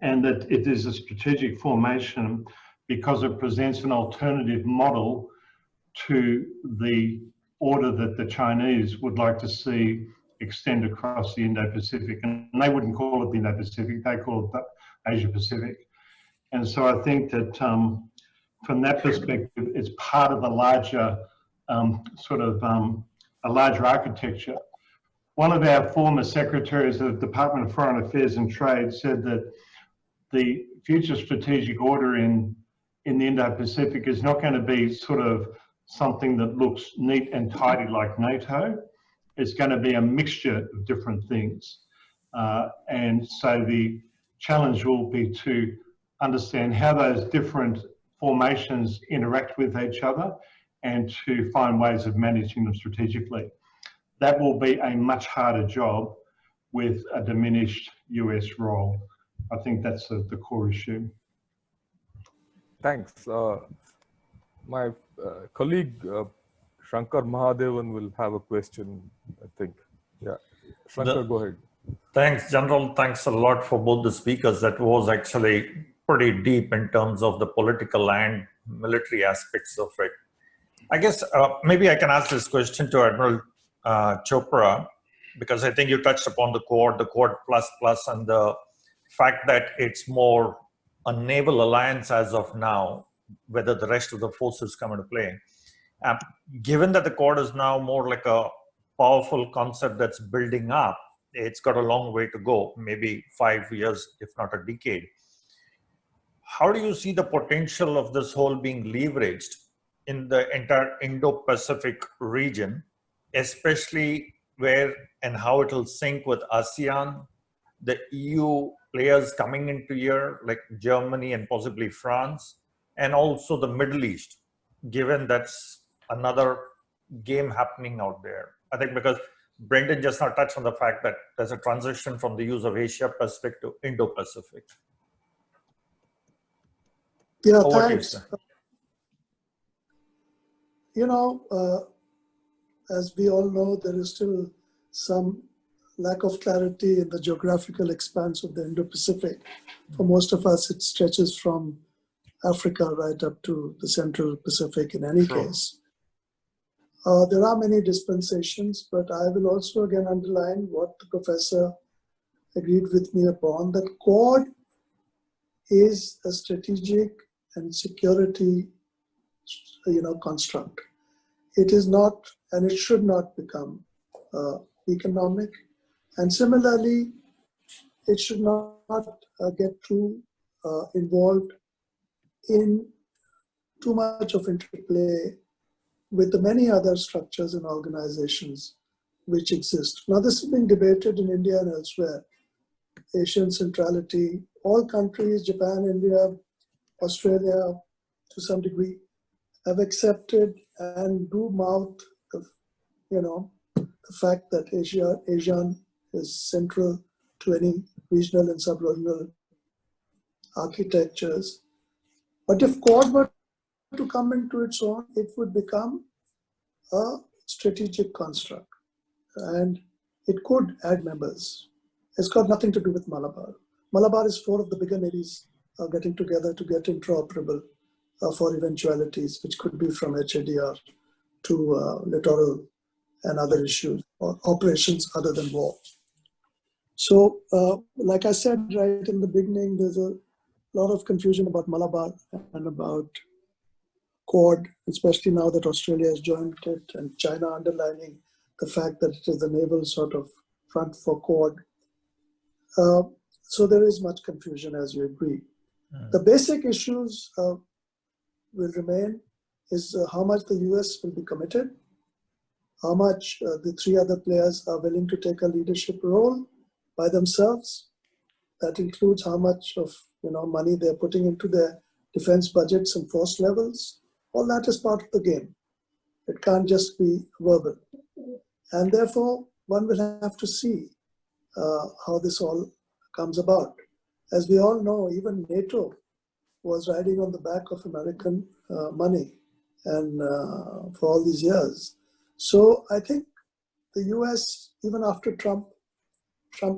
And that it is a strategic formation because it presents an alternative model to the order that the Chinese would like to see extend across the Indo-Pacific. And they wouldn't call it the Indo-Pacific, they call it the Asia-Pacific. And so I think that from that perspective, it's part of a larger a larger architecture. One of our former secretaries of the Department of Foreign Affairs and Trade said that the future strategic order in the Indo-Pacific is not going to be sort of something that looks neat and tidy like NATO. It's going to be a mixture of different things. And so the challenge will be to understand how those different formations interact with each other and to find ways of managing them strategically. That will be a much harder job with a diminished US role. I think that's the core issue. Thanks. My colleague Shankar Mahadevan will have a question, I think. Yeah, Shankar, go ahead. Thanks, General. Thanks a lot for both the speakers. That was actually pretty deep in terms of the political and military aspects of it. I guess maybe I can ask this question to Admiral Chopra, because I think you touched upon the Quad plus, and the fact that it's more a naval alliance as of now, whether the rest of the forces come into play. Given that the Quad is now more like a powerful concept that's building up, it's got a long way to go, maybe 5 years, if not a decade. How do you see the potential of this whole being leveraged in the entire Indo-Pacific region, especially where and how it will sync with ASEAN, the EU players coming into here, like Germany and possibly France, and also the Middle East, given that's another game happening out there? I think because Brendan just now touched on the fact that there's a transition from the use of Asia-Pacific to Indo-Pacific. Yeah, thanks. You know, as we all know, there is still some lack of clarity in the geographical expanse of the Indo-Pacific. For most of us, it stretches from Africa right up to the Central Pacific in any case. There are many dispensations, but I will also again underline what the professor agreed with me upon, that Quad is a strategic and security construct. It is not, and it should not become economic. And similarly, it should not get too involved in too much of interplay with the many other structures and organizations which exist. Now, this is being debated in India and elsewhere. Asian centrality, all countries, Japan, India, Australia, to some degree, have accepted and do mouth the fact that ASEAN is central to any regional and sub-regional architectures. But if Quad were to come into its own, it would become a strategic construct, and it could add members. It's got nothing to do with Malabar. Malabar is 4 of the bigger navies getting together to get interoperable for eventualities, which could be from HADR to littoral and other issues or operations other than war. So, like I said right in the beginning, there's a lot of confusion about Malabar and about Quad, especially now that Australia has joined it and China underlining the fact that it is the naval sort of front for Quad. So there is much confusion, as you agree. The basic issues will remain is how much the US will be committed, how much the 3 other players are willing to take a leadership role by themselves. That includes how much of money they're putting into their defense budgets and force levels. All that is part of the game. It can't just be verbal. And therefore, one will have to see how this all comes about. As we all know, even NATO was riding on the back of American money and for all these years. So I think the US, even after Trump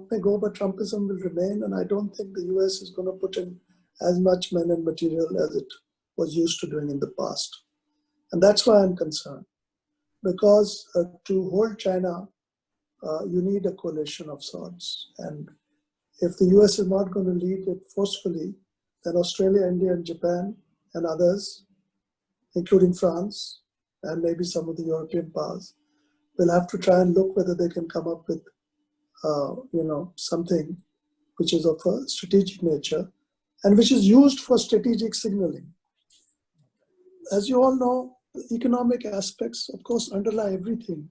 may go, but Trumpism will remain, and I don't think the US is going to put in as much men and material as it was used to doing in the past. And that's why I'm concerned. Because to hold China, you need a coalition of sorts. And if the US is not going to lead it forcefully, then Australia, India, and Japan and others including France and maybe some of the European powers, will have to try and look whether they can come up with, something which is of a strategic nature and which is used for strategic signaling. As you all know, the economic aspects, of course, underlie everything.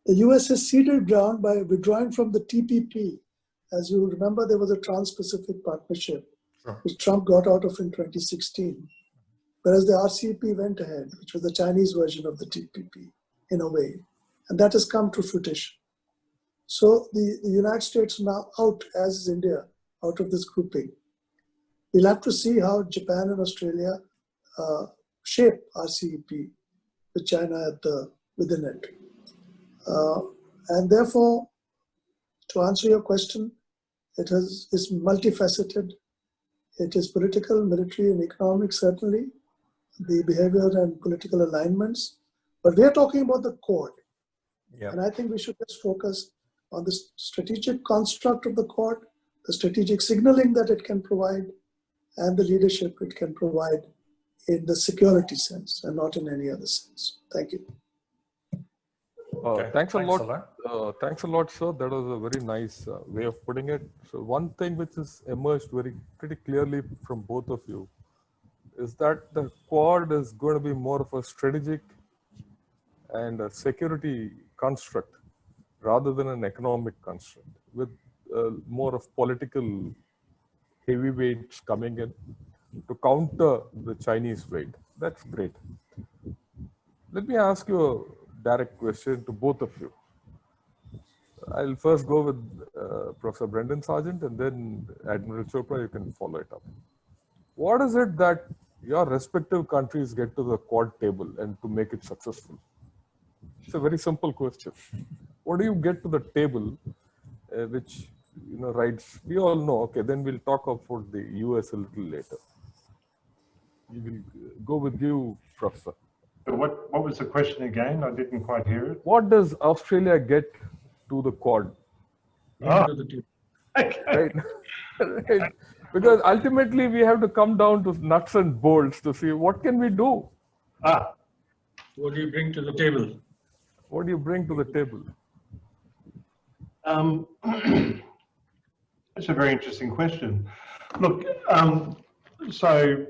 The US has ceded ground by withdrawing from the TPP. As you remember, there was a Trans-Pacific Partnership, which Trump got out of in 2016. Whereas the RCEP went ahead, which was the Chinese version of the TPP, in a way. And that has come to fruition. So the United States now out, as is India, out of this grouping. We'll have to see how Japan and Australia shape RCEP with China within it. And therefore, to answer your question, it's multifaceted. It is political, military, and economic, certainly, the behavior and political alignments. But we are talking about the Quad. Yeah. And I think we should just focus on the strategic construct of the Quad, the strategic signaling that it can provide, and the leadership it can provide in the security sense and not in any other sense. Thank you. Thanks a lot. Thanks a lot, sir. That was a very nice way of putting it. So one thing which has emerged pretty clearly from both of you is that the Quad is going to be more of a strategic and a security construct rather than an economic construct, with more of political heavyweights coming in to counter the Chinese weight. That's great. Let me ask you a direct question to both of you. I'll first go with Professor Brendan Sargeant, and then Admiral Chopra, you can follow it up. What is it that your respective countries get to the Quad table and to make it successful? It's a very simple question. What do you get to the table, which rights? We all know. Okay, then we'll talk about the US a little later. We will go with you, Professor. So what was the question again? I didn't quite hear it. What does Australia get to the Quad? Okay. Right. Right. Because ultimately we have to come down to nuts and bolts to see what can we do. What do you bring to the table? What do you bring to the table? That's a very interesting question. Look, so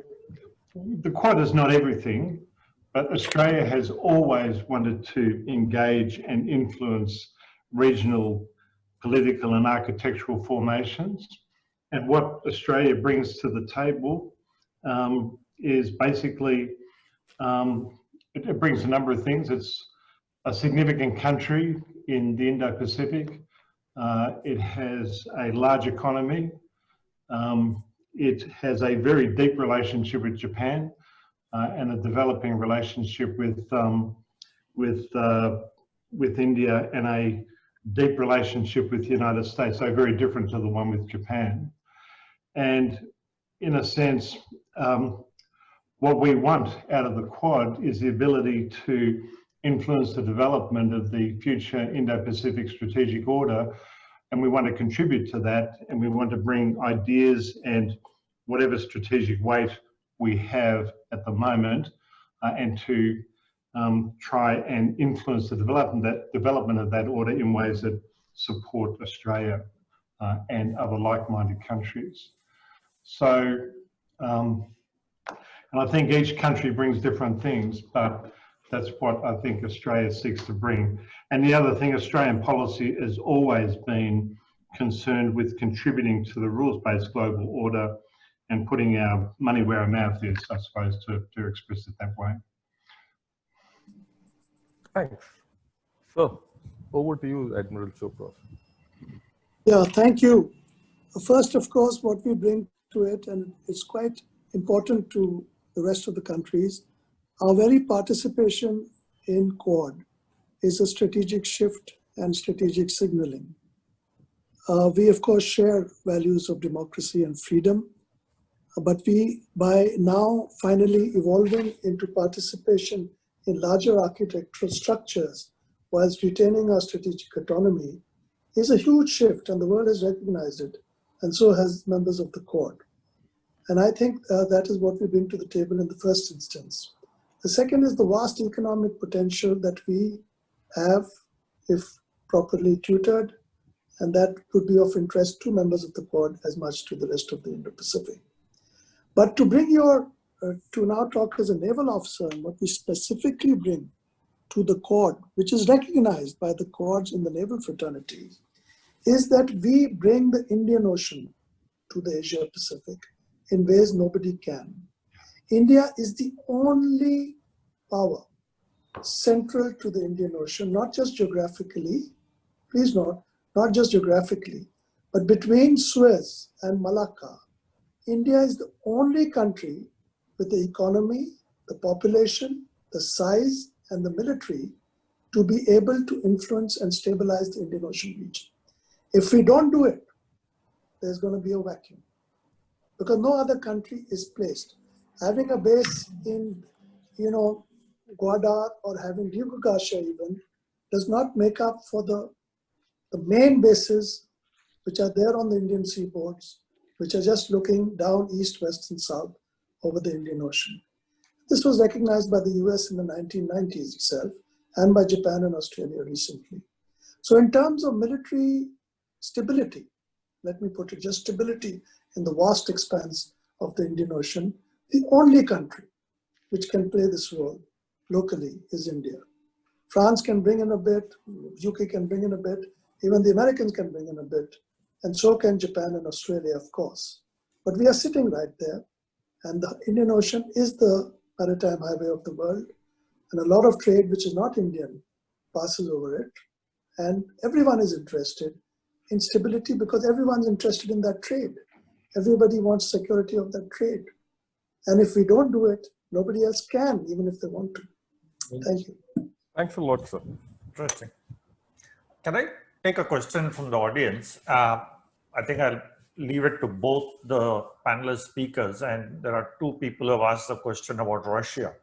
the Quad is not everything, but Australia has always wanted to engage and influence regional political and architectural formations. And what Australia brings to the table is basically, it brings a number of things. It's a significant country in the Indo-Pacific. It has a large economy. It has a very deep relationship with Japan and a developing relationship with India, and a deep relationship with the United States, so very different to the one with Japan. And in a sense, what we want out of the Quad is the ability to influence the development of the future Indo-Pacific strategic order, and we want to contribute to that, and we want to bring ideas and whatever strategic weight we have at the moment, and to try and influence the development of that order in ways that support Australia and other like-minded countries. So, and I think each country brings different things, but that's what I think Australia seeks to bring. And the other thing, Australian policy has always been concerned with contributing to the rules-based global order and putting our money where our mouth is, I suppose, to express it that way. Thanks. So, over to you, Admiral Chopra. Yeah, thank you. First, of course, what we bring to it, and it's quite important to the rest of the countries, our very participation in Quad is a strategic shift and strategic signaling. We, of course, share values of democracy and freedom, but we, by now finally evolving into participation in larger architectural structures whilst retaining our strategic autonomy, is a huge shift, and the world has recognized it, and so has members of the Quad. And I think that is what we bring to the table in the first instance. The second is the vast economic potential that we have if properly tutored, and that would be of interest to members of the Quad as much to the rest of the Indo-Pacific. But to bring to now talk as a naval officer, and what we specifically bring to the Quad, which is recognized by the Quads in the naval fraternity, is that we bring the Indian Ocean to the Asia Pacific in ways nobody can. India is the only power central to the Indian Ocean, not just geographically, please note, not just geographically, but between Suez and Malacca, India is the only country with the economy, the population, the size, and the military to be able to influence and stabilize the Indian Ocean region. If we don't do it, there's going to be a vacuum, because no other country is placed. Having a base in, Gwadar or having Diugukasha even does not make up for the main bases which are there on the Indian seaboards, which are just looking down east, west, and south over the Indian Ocean. This was recognized by the US in the 1990s itself, and by Japan and Australia recently. So in terms of military stability, let me put it, just stability in the vast expanse of the Indian Ocean, the only country which can play this role locally is India. France can bring in a bit, UK can bring in a bit, even the Americans can bring in a bit, and so can Japan and Australia, of course. But we are sitting right there, and the Indian Ocean is the maritime highway of the world, and a lot of trade which is not Indian passes over it, and everyone is interested in stability because everyone's interested in that trade. Everybody wants security of that trade. And if we don't do it, nobody else can, even if they want to. Thank you. Thanks a lot, sir. Interesting. Can I take a question from the audience? I think I'll leave it to both the panelist speakers, and there are two people who have asked a question about Russia.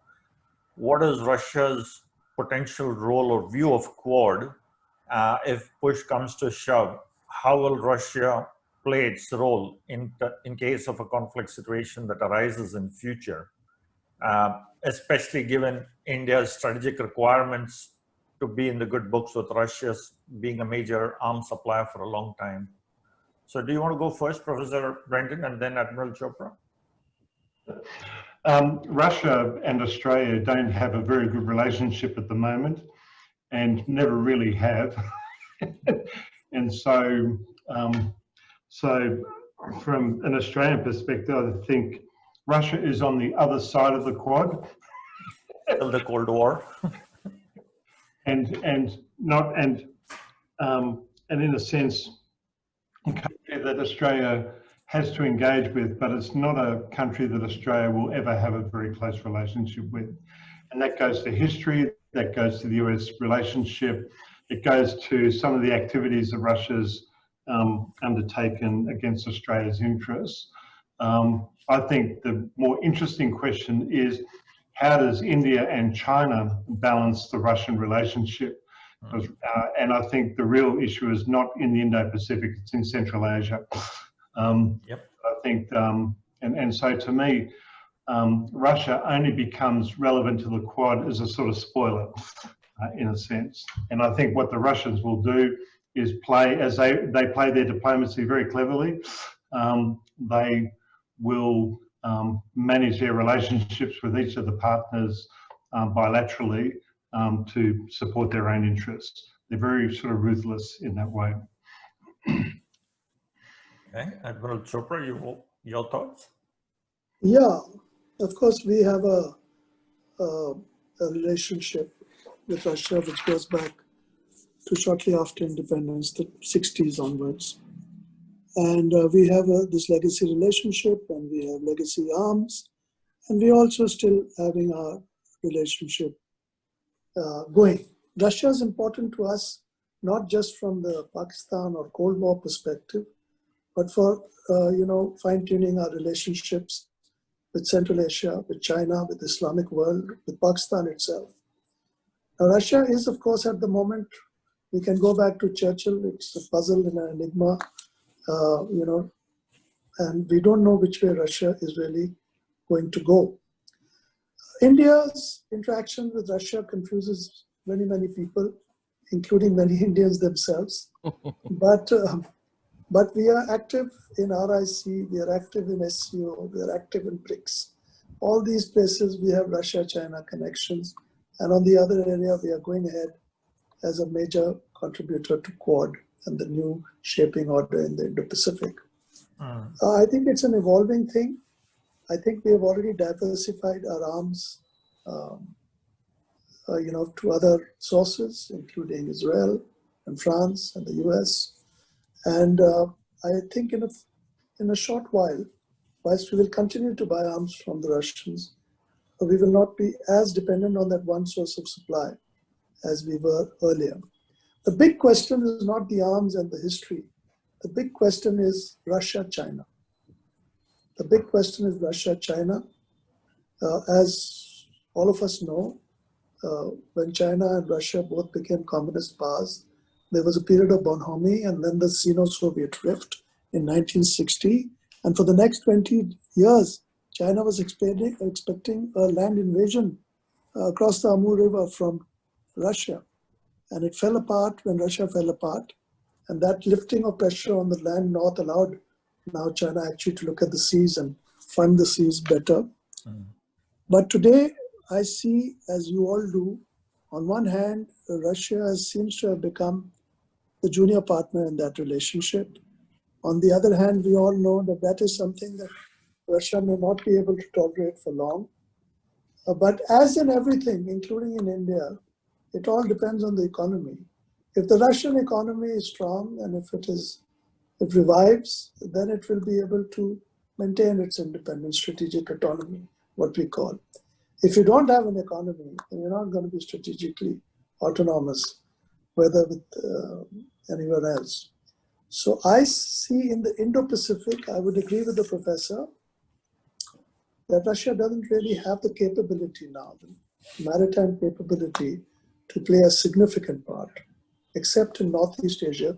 What is Russia's potential role or view of Quad if push comes to shove? How will Russia play its role in case of a conflict situation that arises in future, especially given India's strategic requirements to be in the good books with Russia being a major arms supplier for a long time? So do you want to go first, Professor Brendan, and then Admiral Chopra? Russia and Australia don't have a very good relationship at the moment, and never really have. And so, from an Australian perspective, I think Russia is on the other side of the Quad. Of the Cold War. and in a sense, a country that Australia has to engage with, but it's not a country that Australia will ever have a very close relationship with. And that goes to history, that goes to the US relationship, it goes to some of the activities that Russia's undertaken against Australia's interests. I think the more interesting question is, how does India and China balance the Russian relationship? And I think the real issue is not in the Indo-Pacific, it's in Central Asia. Yep. I think, and so to me, Russia only becomes relevant to the Quad as a sort of spoiler, in a sense. And I think what the Russians will do is play, as they play their diplomacy very cleverly, they will manage their relationships with each of the partners bilaterally to support their own interests. They're very sort of ruthless in that way. Okay, Admiral Chopra, your thoughts? Yeah, of course, we have a relationship with Russia which goes back to shortly after independence, the 60s onwards. And we have this legacy relationship, and we have legacy arms, and we also still having our relationship going. Russia is important to us, not just from the Pakistan or Cold War perspective, but for fine-tuning our relationships with Central Asia, with China, with the Islamic world, with Pakistan itself. Now, Russia is, of course, at the moment, we can go back to Churchill, it's a puzzle and an enigma, and we don't know which way Russia is really going to go. India's interaction with Russia confuses many people, including many Indians themselves. But we are active in RIC, we are active in SCO, we are active in BRICS. All these places we have Russia-China connections. And on the other area, we are going ahead as a major contributor to Quad and the new shaping order in the Indo-Pacific. I think it's an evolving thing. I think we have already diversified our arms to other sources, including Israel and France and the US. And I think in a short while, whilst we will continue to buy arms from the Russians, we will not be as dependent on that one source of supply as we were earlier. The big question is not the arms and the history. The big question is Russia-China. The big question is Russia-China. As all of us know, when China and Russia both became communist powers, there was a period of bonhomie and then the Sino-Soviet rift in 1960. And for the next 20 years, China was expecting a land invasion across the Amur River from Russia. And it fell apart when Russia fell apart. And that lifting of pressure on the land north allowed now China actually to look at the seas and fund the seas better. But today, I see, as you all do, on one hand, Russia seems to have become the junior partner in that relationship. On the other hand, we all know that that is something that Russia may not be able to tolerate for long. But as in everything, including in India, it all depends on the economy. If the Russian economy is strong and if it revives, then it will be able to maintain its independence, strategic autonomy, what we call. If you don't have an economy, then you're not going to be strategically autonomous, whether with anywhere else. So I see in the Indo-Pacific, I would agree with the professor, that Russia doesn't really have the capability now, the maritime capability, to play a significant part, except in Northeast Asia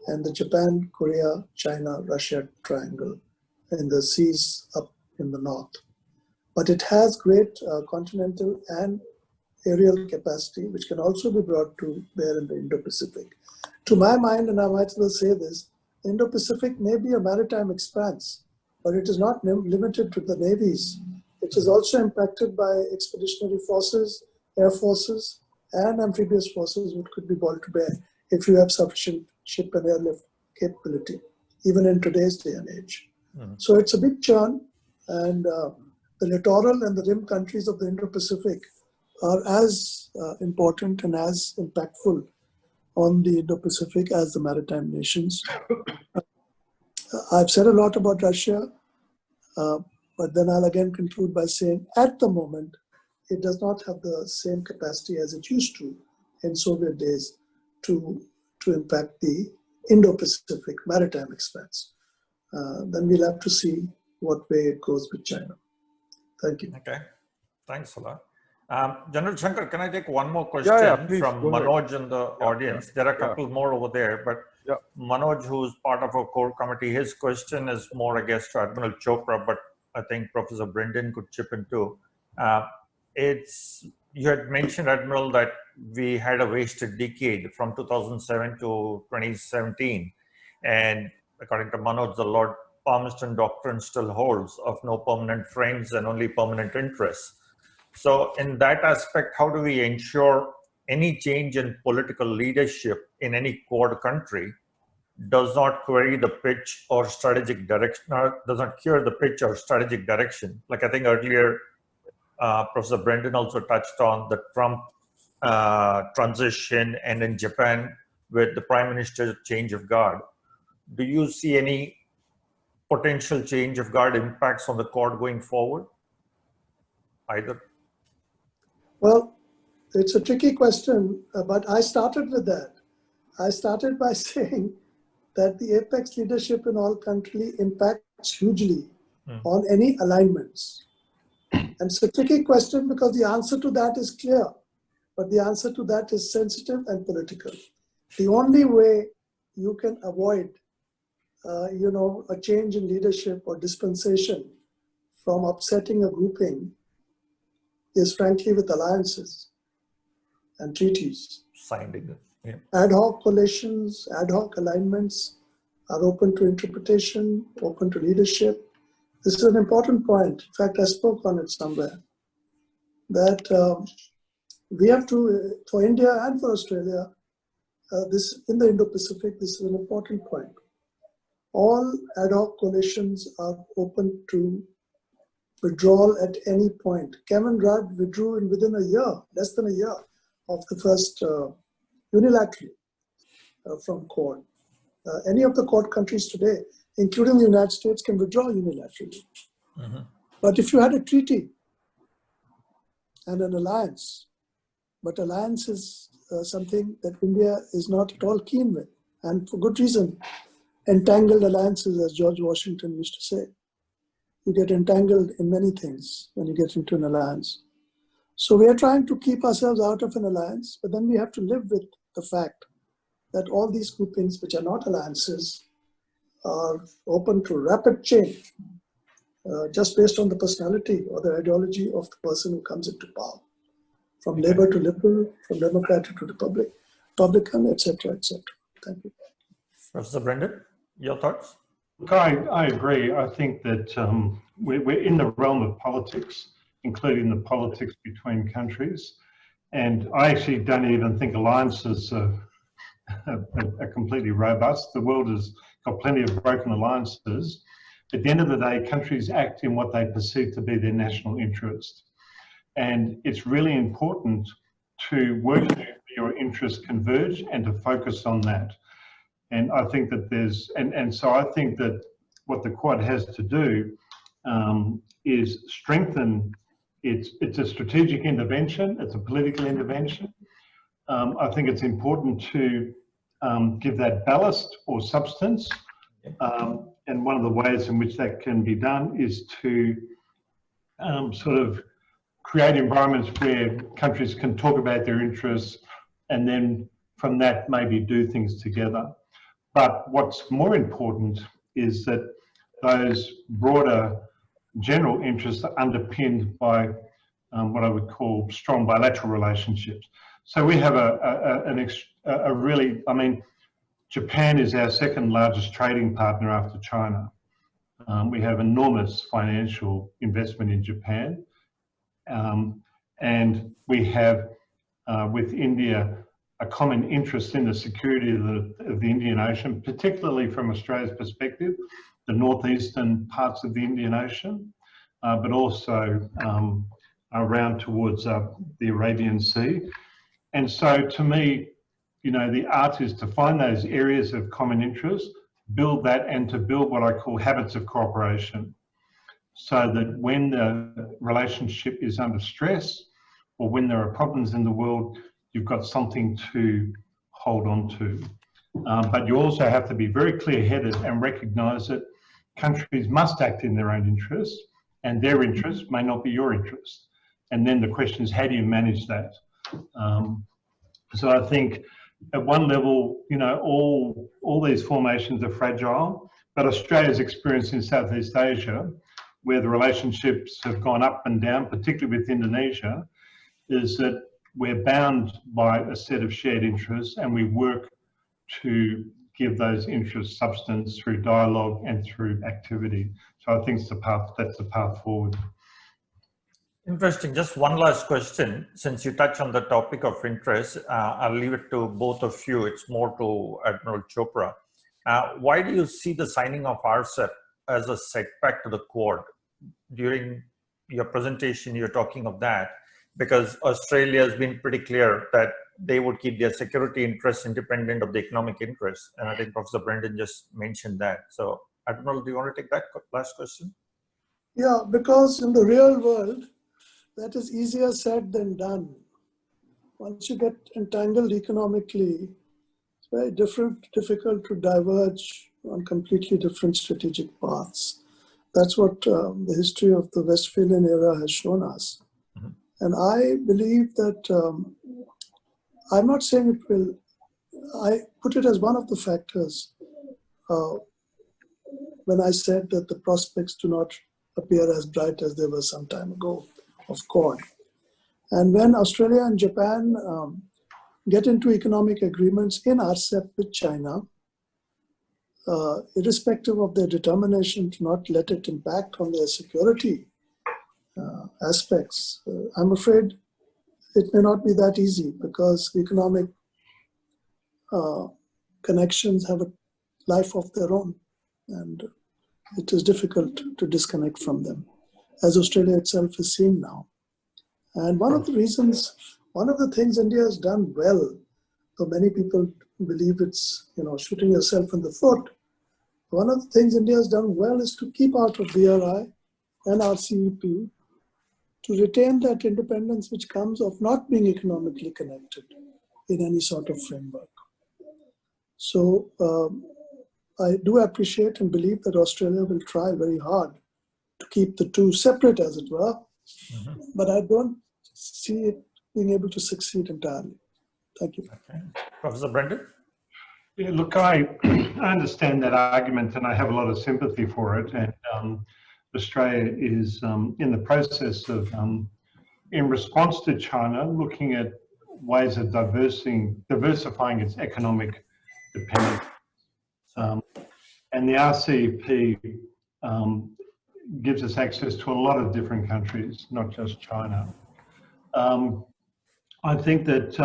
and the Japan, Korea, China, Russia triangle in the seas up in the north. But it has great continental and aerial capacity, which can also be brought to bear in the Indo-Pacific. To my mind, and I might as well say this, the Indo-Pacific may be a maritime expanse, but it is not limited to the navies. It is also impacted by expeditionary forces, air forces, and amphibious forces, which could be brought to bear if you have sufficient ship and airlift capability, even in today's day and age. So it's a big churn, and the littoral and the rim countries of the Indo-Pacific are as important and as impactful on the Indo-Pacific as the maritime nations. I've said a lot about Russia, but then I'll again conclude by saying at the moment, it does not have the same capacity as it used to in Soviet days to impact the Indo-Pacific maritime expanse. Then we'll have to see what way it goes with China. Thank you. Okay, thanks a lot. General Shankar, can I take one more question please, from Manoj in the audience? There are a couple more over there, but Manoj, who's part of our core committee, his question is more, I guess, to Admiral Chopra, but I think Professor Brendan could chip in too. You had mentioned, Admiral, that we had a wasted decade from 2007 to 2017. And according to Manoj, the Lord Palmerston doctrine still holds of no permanent friends and only permanent interests. So in that aspect, how do we ensure any change in political leadership in any Quad country does not query the pitch or strategic direction, or does not cure the pitch or strategic direction? Like I think earlier, Professor Brendan also touched on the Trump transition, and in Japan with the Prime Minister's change of guard. Do you see any potential change of guard impacts on the Quad going forward? Either? Well, it's a tricky question, but I started with that. I started by saying that the apex leadership in all countries impacts hugely on any alignments. And it's a tricky question because the answer to that is clear, but the answer to that is sensitive and political. The only way you can avoid a change in leadership or dispensation from upsetting a grouping is frankly with alliances and treaties. Signed it. Yeah. Ad hoc coalitions, ad hoc alignments are open to interpretation, open to leadership. This is an important point. In fact, I spoke on it somewhere, that we have to, for India and for Australia, this in the Indo-Pacific, this is an important point. All ad hoc coalitions are open to withdrawal at any point. Kevin Rudd withdrew within a year, less than a year, of the first unilaterally from Quad. Any of the Quad countries today, including the United States, can withdraw unilaterally. Mm-hmm. But if you had a treaty and an alliance, but alliance is something that India is not at all keen with, and for good reason. Entangled alliances, as George Washington used to say. You get entangled in many things when you get into an alliance. So we are trying to keep ourselves out of an alliance, but then we have to live with the fact that all these groupings, which are not alliances, are open to rapid change, just based on the personality or the ideology of the person who comes into power, from Labour to Liberal, from Democratic to Republican, etc., etc. Thank you. Professor Brendan, your thoughts? Look, I agree. I think that we're in the realm of politics, including the politics between countries. And I actually don't even think alliances are completely robust. The world has got plenty of broken alliances. At the end of the day, countries act in what they perceive to be their national interest. And it's really important to work where your interests converge and to focus on that. And I think that so I think that what the Quad has to do is strengthen it's a strategic intervention, it's a political intervention. I think it's important to give that ballast or substance. And one of the ways in which that can be done is to sort of create environments where countries can talk about their interests and then from that maybe do things together. But what's more important is that those broader general interests are underpinned by what I would call strong bilateral relationships. So we have a really, I mean, Japan is our second largest trading partner after China. We have enormous financial investment in Japan. And we have, with India, a common interest in the security of the Indian Ocean, particularly from Australia's perspective, the northeastern parts of the Indian Ocean, but also around towards the Arabian Sea. And so to me, you know, the art is to find those areas of common interest, build that, and to build what I call habits of cooperation, so that when the relationship is under stress or when there are problems in the world, you've got something to hold on to. But you also have to be very clear-headed and recognise that countries must act in their own interests, and their interests may not be your interests. And then the question is, how do you manage that? So I think at one level, you know, all these formations are fragile, but Australia's experience in Southeast Asia, where the relationships have gone up and down, particularly with Indonesia, is that we're bound by a set of shared interests and we work to give those interests substance through dialogue and through activity. So I think it's that's the path forward. Interesting. Just one last question. Since you touch on the topic of interest, I'll leave it to both of you. It's more to Admiral Chopra. Why do you see the signing of RCEP as a setback to the Quad? During your presentation, you're talking of that, because Australia has been pretty clear that they would keep their security interests independent of the economic interests. And I think Professor Brendan just mentioned that. So, Admiral, do you want to take that last question? Yeah, because in the real world, that is easier said than done. Once you get entangled economically, it's very difficult to diverge on completely different strategic paths. That's what the history of the Westphalian era has shown us. Mm-hmm. And I believe that, I'm not saying it will, I put it as one of the factors when I said that the prospects do not appear as bright as they were some time ago of Quad. And when Australia and Japan get into economic agreements in RCEP with China, irrespective of their determination to not let it impact on their security aspects, I'm afraid it may not be that easy, because economic connections have a life of their own, and it is difficult to disconnect from them, as Australia itself is seeing now. And one of the things India has done well, though many people believe it's shooting yourself in the foot, one of the things India has done well is to keep out of BRI and RCEP, to retain that independence which comes of not being economically connected in any sort of framework. So I do appreciate and believe that Australia will try very hard to keep the two separate, as it were, but I don't see it being able to succeed entirely. Thank you. Okay. Professor Brendan? Yeah, look, I understand that argument, and I have a lot of sympathy for it. And Australia is in the process of, in response to China, looking at ways of diversifying its economic dependence. And the RCEP gives us access to a lot of different countries, not just China. I think that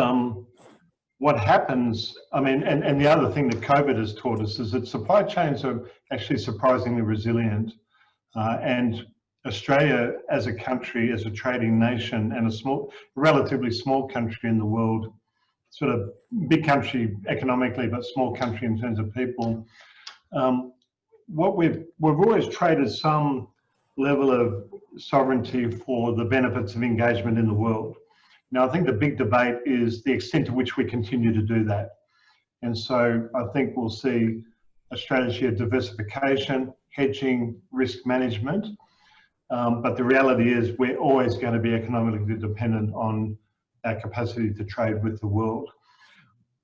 what happens, and the other thing that COVID has taught us is that supply chains are actually surprisingly resilient. And Australia as a country, as a trading nation, and a relatively small country in the world, sort of big country economically, but small country in terms of people, we've always traded some level of sovereignty for the benefits of engagement in the world. Now, I think the big debate is the extent to which we continue to do that. And so I think we'll see a strategy of diversification, hedging, risk management. But the reality is we're always going to be economically dependent on our capacity to trade with the world.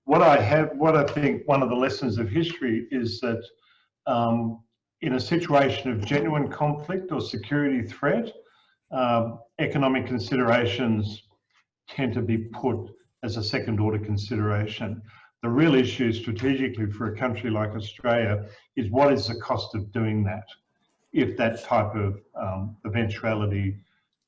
What I think one of the lessons of history is that in a situation of genuine conflict or security threat, economic considerations tend to be put as a second order consideration. The real issue strategically for a country like Australia is what is the cost of doing that if that type of eventuality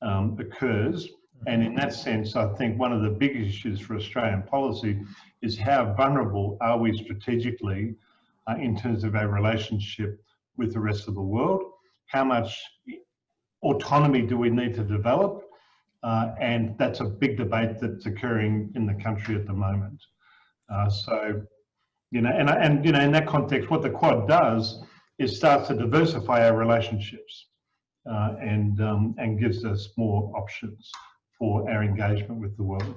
occurs. And in that sense, I think one of the big issues for Australian policy is how vulnerable are we strategically in terms of our relationship with the rest of the world? How much autonomy do we need to develop? And that's a big debate that's occurring in the country at the moment. So, in that context, what the Quad does is starts to diversify our relationships and gives us more options for our engagement with the world.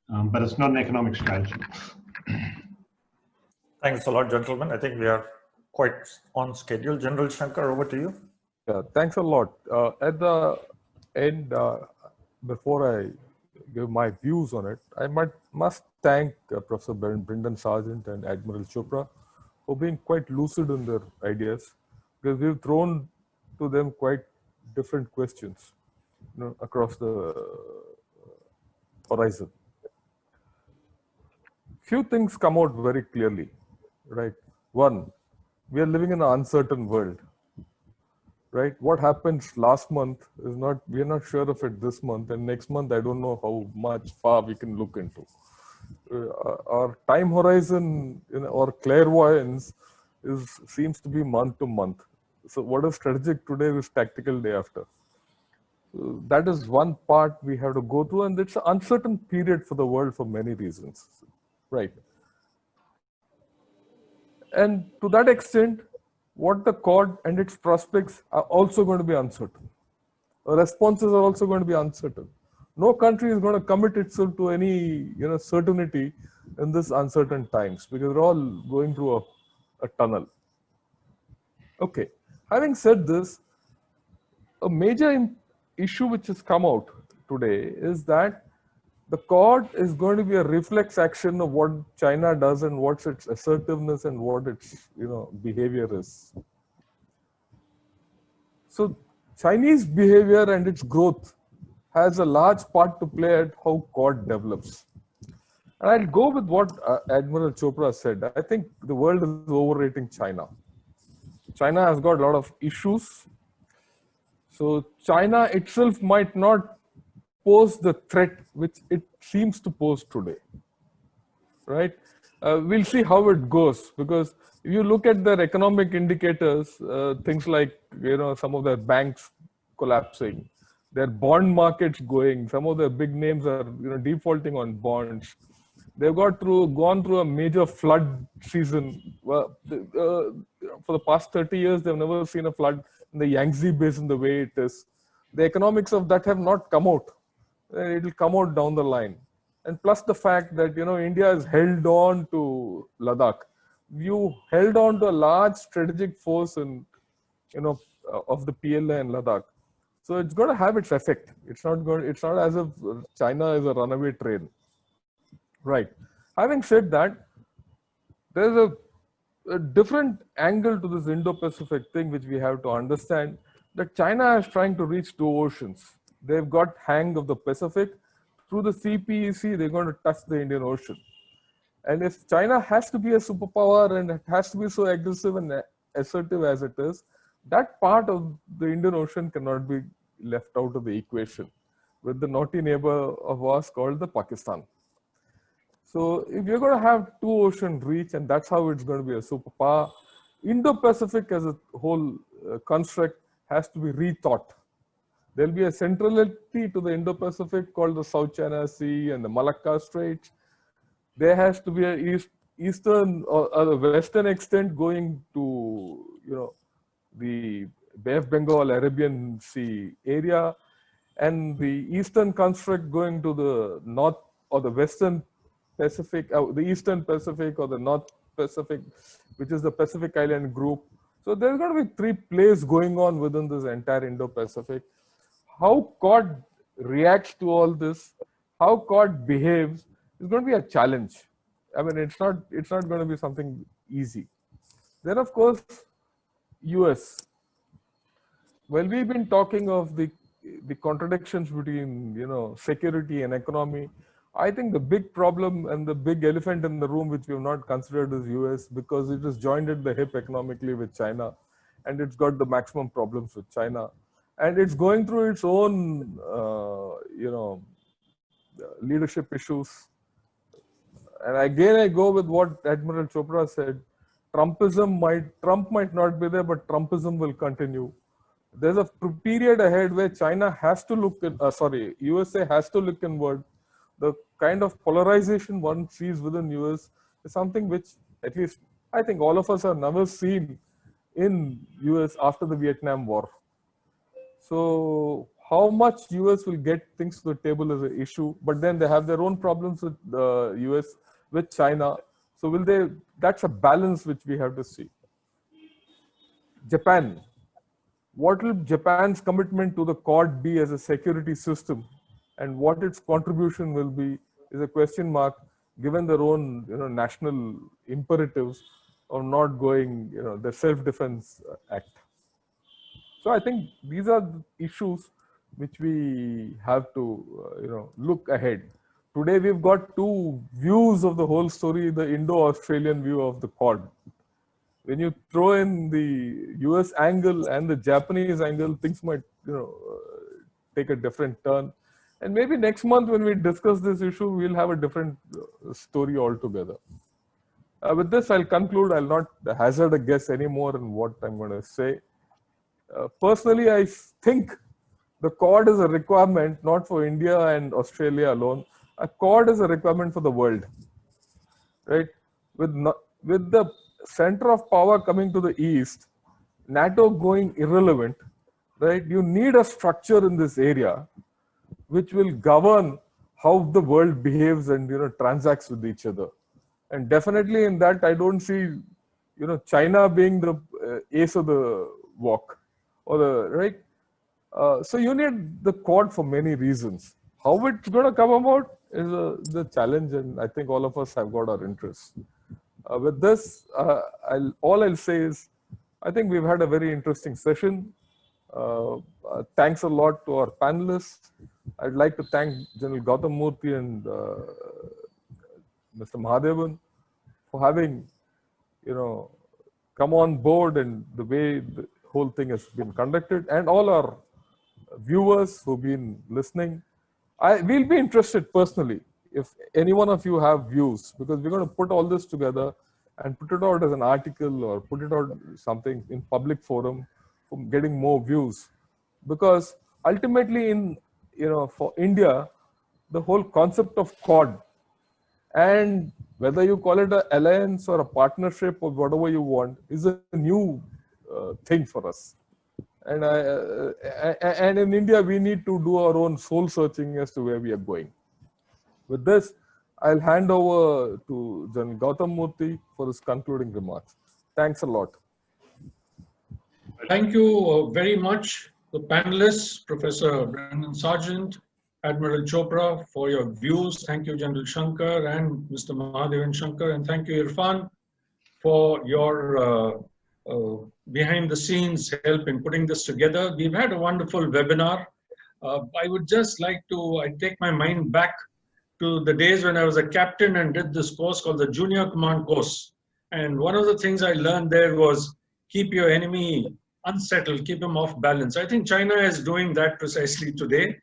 But it's not an economic strategy. Thanks a lot, gentlemen. I think we are quite on schedule. General Shankar, over to you. Yeah, thanks a lot. At the end, before I give my views on it, I must thank Professor Brendan Sargeant and Admiral Chopra for being quite lucid in their ideas, because we've thrown to them quite different questions, across the horizon. Few things come out very clearly, right? One, we are living in an uncertain world, right? What happens last month is we are not sure of it this month, and next month, I don't know how much far we can look into. Our time horizon or clairvoyance seems to be month to month. So what is strategic today is tactical day after. So that is one part we have to go through, and it's an uncertain period for the world for many reasons, right? And to that extent, what the Quad and its prospects are also going to be uncertain. Responses are also going to be uncertain. No country is going to commit itself to any certainty in this uncertain times, because we're all going through a tunnel. Okay, having said this, a major issue which has come out today is that the Quad is going to be a reflex action of what China does and what's its assertiveness and what its behavior is. So Chinese behavior and its growth has a large part to play at how Quad develops. And I'll go with what Admiral Chopra said. I think the world is overrating China. China has got a lot of issues. So China itself might not pose the threat which it seems to pose today, right? We'll see how it goes, because if you look at their economic indicators, things like, some of their banks collapsing, their bond markets going, some of their big names are, defaulting on bonds. They've gone through a major flood season. Well, for the past 30 years, they've never seen a flood in the Yangtze Basin the way it is. The economics of that have not come out. It will come out down the line. And plus the fact that, India has held on to Ladakh. You held on to a large strategic force in, of the PLA and Ladakh. So it's going to have its effect. It's not as if China is a runaway train. Right. Having said that, there's a different angle to this Indo-Pacific thing which we have to understand, that China is trying to reach two oceans. They've got hang of the Pacific. Through the CPEC, they're going to touch the Indian Ocean. And if China has to be a superpower and it has to be so aggressive and assertive as it is, that part of the Indian Ocean cannot be left out of the equation with the naughty neighbor of ours called the Pakistan. So if you're going to have two ocean reach, and that's how it's going to be a superpower, Indo-Pacific as a whole construct has to be rethought. There'll be a centrality to the Indo-Pacific called the South China Sea and the Malacca Straits. There has to be a eastern or a western extent going to, the Bay of Bengal, Arabian Sea area, and the eastern construct going to the north or the western Pacific, the Eastern Pacific or the North Pacific, which is the Pacific Island group. So there's going to be three plays going on within this entire Indo-Pacific. How Quad reacts to all this, how Quad behaves, is going to be a challenge. I mean, it's not going to be something easy. Then, of course, US. Well, we've been talking of the contradictions between, security and economy. I think the big problem and the big elephant in the room, which we have not considered, is US, because it is joined at the hip economically with China, and it's got the maximum problems with China, and it's going through its own, leadership issues. And again, I go with what Admiral Chopra said: Trump might not be there, but Trumpism will continue. There's a period ahead where China has to look in, USA has to look inward. The kind of polarization one sees within US is something which, at least I think all of us have never seen in US after the Vietnam War. So how much US will get things to the table is an issue, but then they have their own problems with the US, with China. So that's a balance which we have to see. Japan. What will Japan's commitment to the Quad be as a security system, and what its contribution will be is a question mark, given their own national imperatives of not going the Self-Defense Act. So I think these are the issues which we have to look ahead. Today we've got two views of the whole story: the Indo-Australian view of the Quad. When you throw in the US angle and the Japanese angle, things might take a different turn. And maybe next month when we discuss this issue, we'll have a different story altogether. With this, I'll conclude. I'll not hazard a guess anymore in what I'm going to say. Personally, I think the Quad is a requirement not for India and Australia alone. A Quad is a requirement for the world, right? With the center of power coming to the east, NATO going irrelevant, right? You need a structure in this area which will govern how the world behaves and transacts with each other. And definitely in that, I don't see China being the ace of the walk, or the right. So you need the Quad for many reasons. How it's going to come about is the challenge, and I think all of us have got our interests. With this, all I'll say is, I think we've had a very interesting session. Thanks a lot to our panelists. I'd like to thank General Gautam Murthy and Mr. Mahadevan for having, come on board and the way the whole thing has been conducted, and all our viewers who've been listening. We'll be interested personally if any one of you have views, because we're going to put all this together and put it out as an article or put it out something in public forum for getting more views. Because ultimately for India, the whole concept of Quad, and whether you call it an alliance or a partnership or whatever you want, is a new thing for us. And in India, we need to do our own soul searching as to where we are going. With this, I'll hand over to General Gautam Murthy for his concluding remarks. Thanks a lot. Thank you very much, the panelists, Professor Brendan Sargeant, Admiral Chopra, for your views. Thank you, General Shankar and Mr. Mahadevan Shankar, and thank you, Irfan, for your behind the scenes help in putting this together. We've had a wonderful webinar. I would just like to, I take my mind back to the days when I was a captain and did this course called the Junior Command Course. And one of the things I learned there was keep your enemy unsettled, keep him off balance. I think China is doing that precisely today.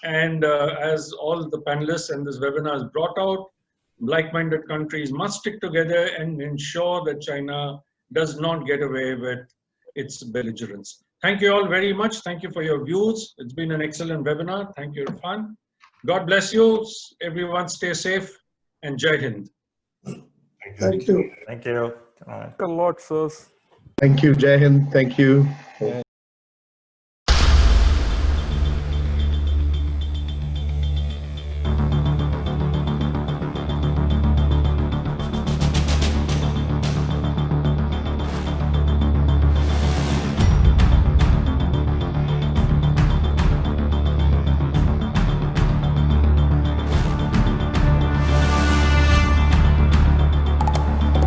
And as all the panelists and this webinar has brought out, like-minded countries must stick together and ensure that China does not get away with its belligerence. Thank you all very much. Thank you for your views. It's been an excellent webinar. Thank you, Irfan. God bless you. Everyone stay safe and Jai Hind. Thank you. Thank you. Thank you a lot, sirs. Thank you, Jai Hind. Thank you.